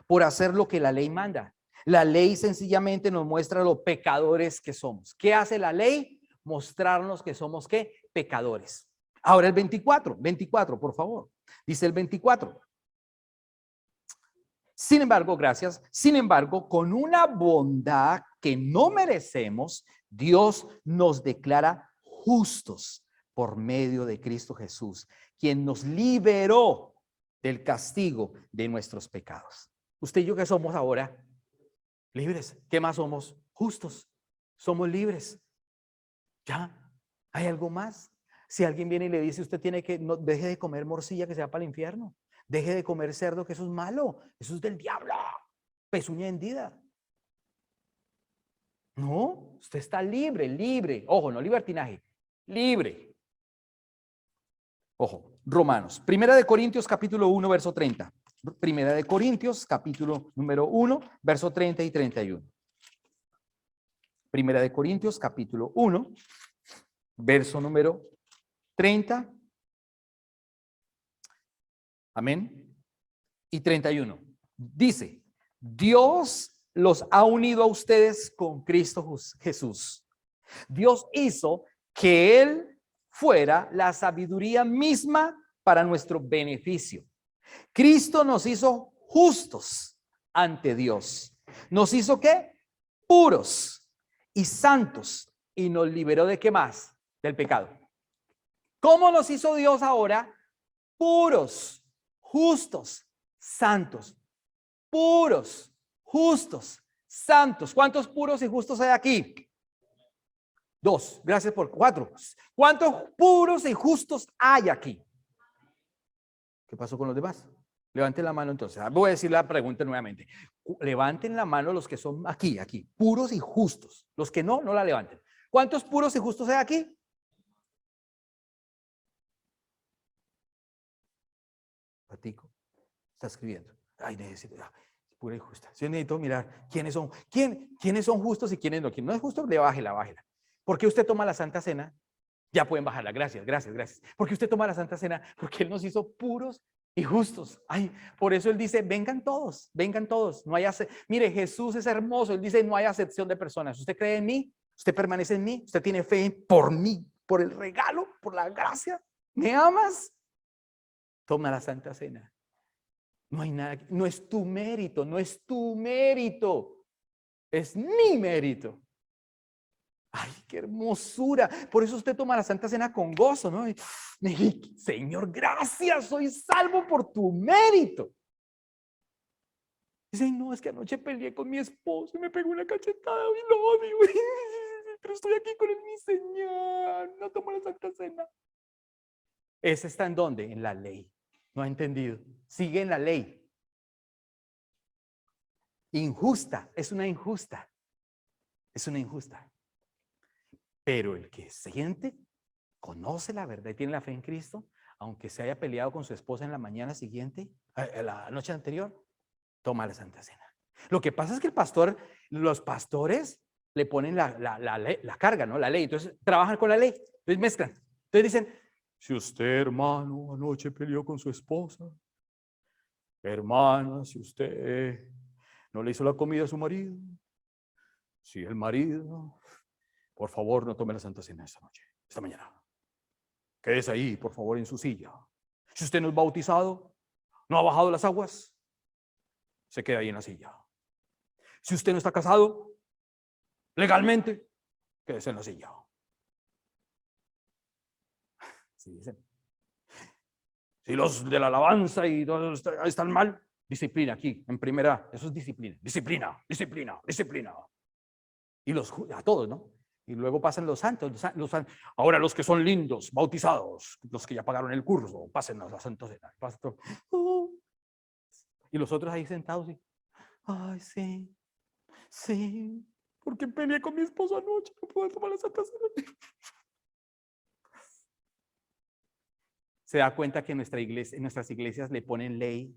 por hacer lo que la ley manda. La ley sencillamente nos muestra lo pecadores que somos. ¿Qué hace la ley? Mostrarnos que somos, ¿qué? Pecadores. Ahora el 24, por favor. Dice el 24. Sin embargo, gracias. Sin embargo, con una bondad que no merecemos, Dios nos declara justos por medio de Cristo Jesús, quien nos liberó del castigo de nuestros pecados. Usted y yo, ¿qué somos ahora? Libres. ¿Qué más somos? Justos. Somos libres. ¿Ya? ¿Hay algo más? Si alguien viene y le dice, usted tiene que, no, deje de comer morcilla que se va para el infierno. Deje de comer cerdo, que eso es malo. Eso es del diablo. Pezuña hendida. No, usted está libre, libre. Ojo, no libertinaje. Libre. Ojo, Romanos. Primera de Corintios, capítulo 1, verso 30. Primera de Corintios, capítulo número 1, verso 30 y 31. Primera de Corintios, capítulo 1, verso número 30. Amén. Y 31. Dice, Dios los ha unido a ustedes con Cristo Jesús. Dios hizo que Él fuera la sabiduría misma para nuestro beneficio. Cristo nos hizo justos ante Dios. ¿Nos hizo qué? Puros y santos. Y nos liberó ¿de qué más? Del pecado. ¿Cómo nos hizo Dios ahora? Puros, justos, santos. Puros, justos, santos. ¿Cuántos puros y justos hay aquí? 2. Gracias por 4. ¿Cuántos puros y justos hay aquí? ¿Qué pasó con los demás? Levanten la mano entonces. Voy a decir la pregunta nuevamente. Levanten la mano los que son aquí, puros y justos. Los que no, no la levanten. ¿Cuántos puros y justos hay aquí? Patico está escribiendo. Ay, necesito, pura y justa. Yo necesito mirar quiénes son justos y quiénes no. Quien no es justo, bájela. ¿Por qué usted toma la Santa Cena? Ya pueden bajarla. Gracias. ¿Por qué usted toma la Santa Cena? Porque Él nos hizo puros y justos. Ay, por eso Él dice, vengan todos. No hay mire, Jesús es hermoso. Él dice, no hay acepción de personas. ¿Usted cree en mí? ¿Usted permanece en mí? ¿Usted tiene fe por mí? ¿Por el regalo? ¿Por la gracia? ¿Me amas? Toma la Santa Cena. No hay nada, no es tu mérito, es mi mérito. Ay, qué hermosura. Por eso usted toma la Santa Cena con gozo, ¿no? Señor, gracias, soy salvo por tu mérito. Dice, no, es que anoche peleé con mi esposo y me pegó una cachetada y lo odio. Pero estoy aquí con mi Señor, no tomo la Santa Cena. ¿Ese está en dónde? En la ley. No ha entendido. Sigue en la ley. Injusta, es una injusta. Pero el que siente, conoce la verdad y tiene la fe en Cristo, aunque se haya peleado con su esposa en la mañana siguiente, la noche anterior, toma la Santa Cena. Lo que pasa es que los pastores le ponen la carga, ¿no? La ley. Entonces trabajan con la ley. Entonces mezclan. Entonces dicen, si usted, hermano, anoche peleó con su esposa, hermana, si usted no le hizo la comida a su marido, si el marido, por favor, no tome la Santa Cena esta mañana. Quédese ahí, por favor, en su silla. Si usted no es bautizado, no ha bajado las aguas, se queda ahí en la silla. Si usted no está casado, legalmente, quédese en la silla. Sí, dicen. Si los de la alabanza y todos están mal, disciplina aquí, en primera, eso es disciplina. Y a todos, ¿no? Y luego pasan los santos, ahora los que son lindos, bautizados, los que ya pagaron el curso, pasen a la Santa Cena. Y los otros ahí sentados y, ay, sí, sí, porque peleé con mi esposo anoche, no puedo tomar la Santa Cena. Se da cuenta que en nuestras iglesias le ponen ley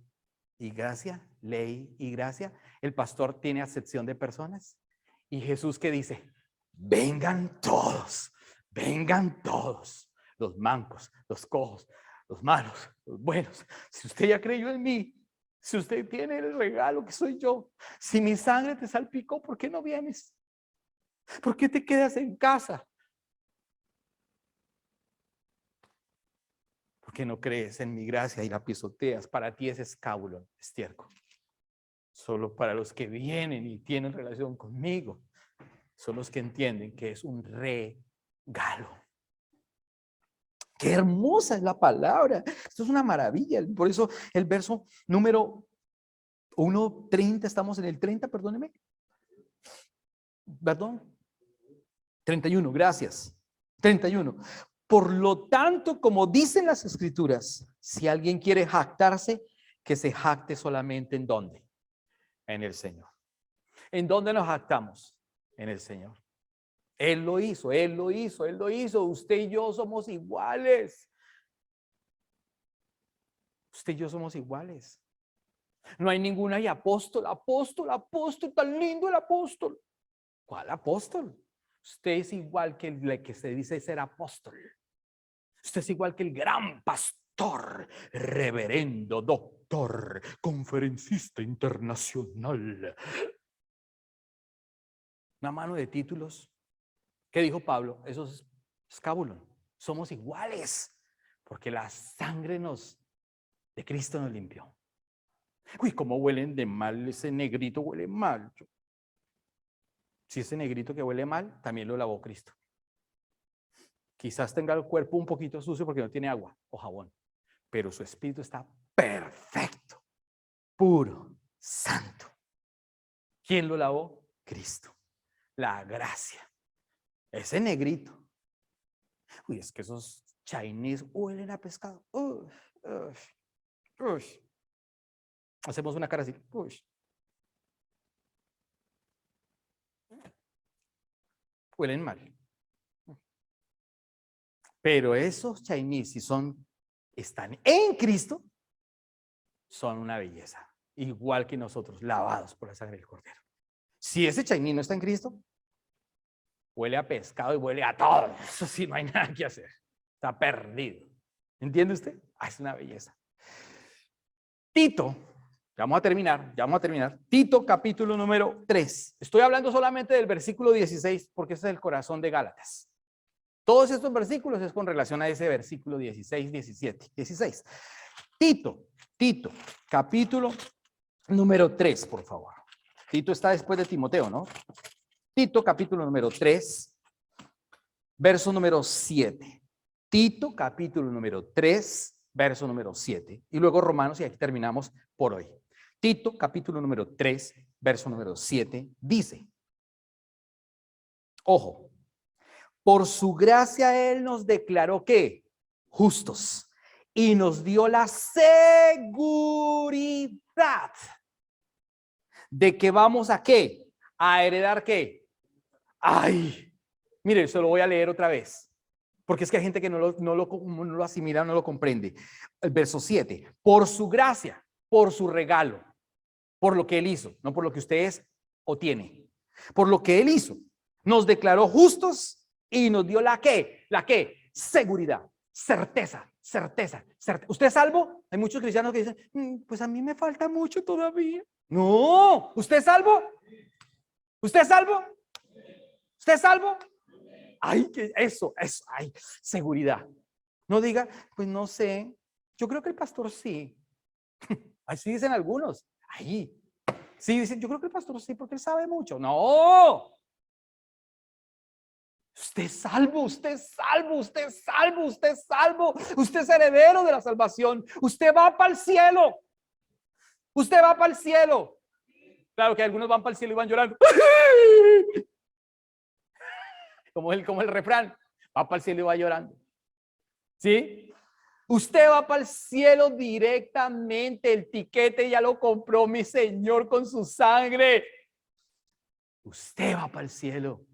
y gracia, ley y gracia. El pastor tiene acepción de personas. Y Jesús, ¿qué dice? Vengan todos, los mancos, los cojos, los malos, los buenos. Si usted ya creyó en mí, si usted tiene el regalo que soy yo, si mi sangre te salpicó, ¿por qué no vienes? ¿Por qué te quedas en casa? ¿Por qué no crees en mi gracia y la pisoteas? Para ti es escábulo, estiércol. Solo para los que vienen y tienen relación conmigo, son los que entienden que es un regalo. Qué hermosa es la palabra. Esto es una maravilla. Por eso el verso número 1:30, estamos en el 30, perdóneme. Perdón. 31, gracias. 31. Por lo tanto, como dicen las escrituras, si alguien quiere jactarse, que se jacte solamente ¿en dónde? En el Señor. ¿En dónde nos jactamos? En el Señor. Él lo hizo, Él lo hizo, Él lo hizo. Usted y yo somos iguales. Usted y yo somos iguales. No hay ninguna y apóstol, tan lindo el apóstol. ¿Cuál apóstol? Usted es igual que el que se dice ser apóstol. Usted es igual que el gran pastor, reverendo, doctor, conferencista internacional. Una mano de títulos. ¿Qué dijo Pablo? Eso es escábulo. Somos iguales porque la sangre de Cristo nos limpió. Uy, cómo huelen de mal, ese negrito huele mal. Si ese negrito que huele mal, también lo lavó Cristo. Quizás tenga el cuerpo un poquito sucio porque no tiene agua o jabón, pero su espíritu está perfecto, puro, santo. ¿Quién lo lavó? Cristo. La gracia. Ese negrito. Uy, es que esos Chinese huelen a pescado. Hacemos una cara así. Huelen mal. Pero esos Chinese, si están en Cristo, son una belleza. Igual que nosotros, lavados por la sangre del Cordero. Si ese Chinese no está en Cristo, huele a pescado y huele a todo. Eso sí, no hay nada que hacer. Está perdido. ¿Entiende usted? Es una belleza. Tito, ya vamos a terminar. Tito, capítulo número 3. Estoy hablando solamente del versículo 16 porque ese es el corazón de Gálatas. Todos estos versículos es con relación a ese versículo 16, 17, 16. Tito, capítulo número 3, por favor. Tito está después de Timoteo, ¿no? Tito, capítulo número 3, verso número 7. Tito, capítulo número 3, verso número 7. Y luego Romanos, y aquí terminamos por hoy. Tito, capítulo número 3, verso número 7, dice, ojo, por su gracia Él nos declaró ¿qué? Justos. Y nos dio la seguridad de que vamos a ¿qué? A heredar ¿qué? Mire, se lo voy a leer otra vez. Porque es que hay gente que no lo asimila, no lo comprende. El verso 7. Por su gracia, por su regalo, por lo que Él hizo, no por lo que usted es o tiene. Por lo que Él hizo, nos declaró justos y nos dio la ¿qué? La ¿qué? Seguridad, certeza. ¿Usted es salvo? Hay muchos cristianos que dicen, pues a mí me falta mucho todavía. No, ¿usted es salvo? ¿Usted es salvo? ¿Usted es salvo? Eso, seguridad. No diga, pues no sé, yo creo que el pastor sí. Así dicen algunos. Sí, dicen, yo creo que el pastor sí, porque él sabe mucho. No. Usted es salvo, usted es heredero de la salvación. Usted va para el cielo. Claro que algunos van para el cielo y van llorando. como el refrán, va para el cielo y va llorando. ¿Sí? Usted va para el cielo directamente, el tiquete ya lo compró mi Señor con su sangre. Usted va para el cielo.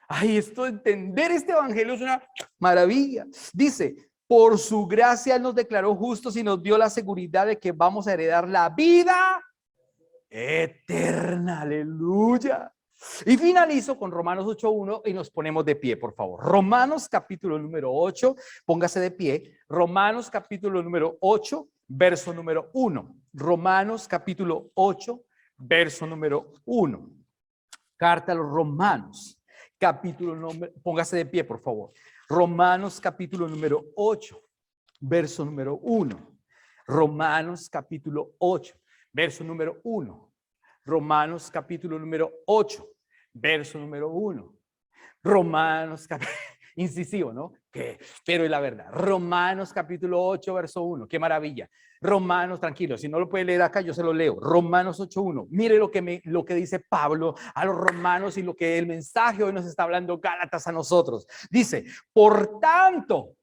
Ay, esto de entender este evangelio es una maravilla. Dice, por su gracia Él nos declaró justos y nos dio la seguridad de que vamos a heredar la vida eterna. Aleluya. Y finalizo con Romanos 8:1 y nos ponemos de pie, por favor. Romanos capítulo número 8, póngase de pie. Romanos capítulo número 8, verso número 1. Romanos capítulo 8, verso número 1. Carta a los Romanos, capítulo número, póngase de pie, por favor. Romanos capítulo número 8, verso número 1. Romanos capítulo 8, verso número 1. Romanos capítulo número 8, verso número 1. Romanos incisivo, ¿no? ¿Qué? Pero es la verdad. Romanos capítulo 8, verso 1. Qué maravilla. Romanos, tranquilo, si no lo puede leer acá, yo se lo leo. Romanos 8:1. Mire lo que dice Pablo a los romanos y lo que el mensaje hoy nos está hablando Gálatas a nosotros. Dice, por tanto,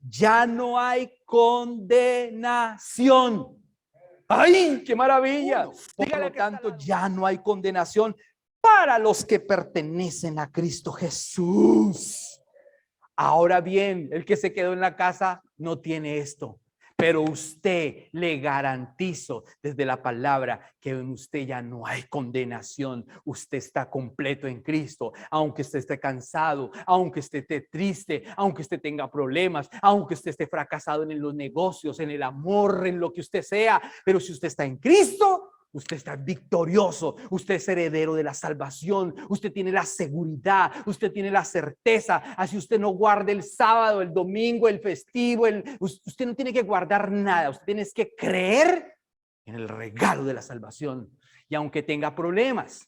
ya no hay condenación. ¡Ay, qué maravilla! Por lo tanto, ya no hay condenación para los que pertenecen a Cristo Jesús. Ahora bien, el que se quedó en la casa no tiene esto. Pero usted, le garantizo desde la palabra que en usted ya no hay condenación. Usted está completo en Cristo. Aunque usted esté cansado, aunque usted esté triste, aunque usted tenga problemas, aunque usted esté fracasado en los negocios, en el amor, en lo que usted sea. Pero si usted está en Cristo, usted está victorioso, usted es heredero de la salvación, usted tiene la seguridad, usted tiene la certeza. Así usted no guarde el sábado, el domingo, el festivo, usted no tiene que guardar nada, usted tiene que creer en el regalo de la salvación. Y aunque tenga problemas,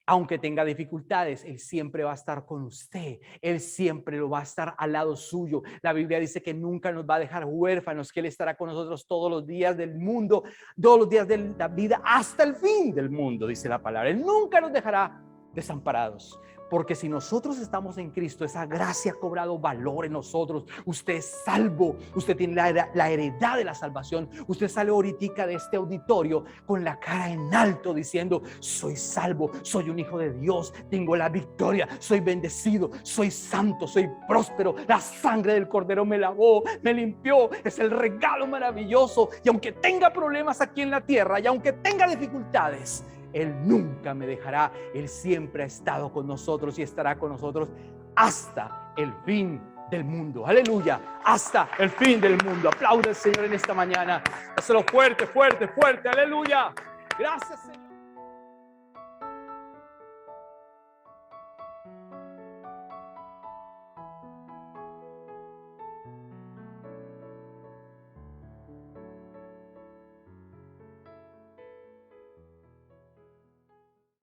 aunque tenga dificultades, Él siempre va a estar con usted. Él siempre lo va a estar al lado suyo. La Biblia dice que nunca nos va a dejar huérfanos, que Él estará con nosotros todos los días del mundo, todos los días de la vida, hasta el fin del mundo, dice la palabra. Él nunca nos dejará desamparados. Porque si nosotros estamos en Cristo, esa gracia ha cobrado valor en nosotros. Usted es salvo, usted tiene la heredad de la salvación. Usted sale ahorita de este auditorio con la cara en alto diciendo, soy salvo, soy un hijo de Dios, tengo la victoria, soy bendecido, soy santo, soy próspero. La sangre del Cordero me lavó, me limpió. Es el regalo maravilloso. Y aunque tenga problemas aquí en la tierra y aunque tenga dificultades, Él nunca me dejará. Él siempre ha estado con nosotros y estará con nosotros hasta el fin del mundo. Aleluya, hasta el fin del mundo. Aplaude al Señor en esta mañana. Hazlo fuerte, fuerte, fuerte. Aleluya. Gracias, Señor.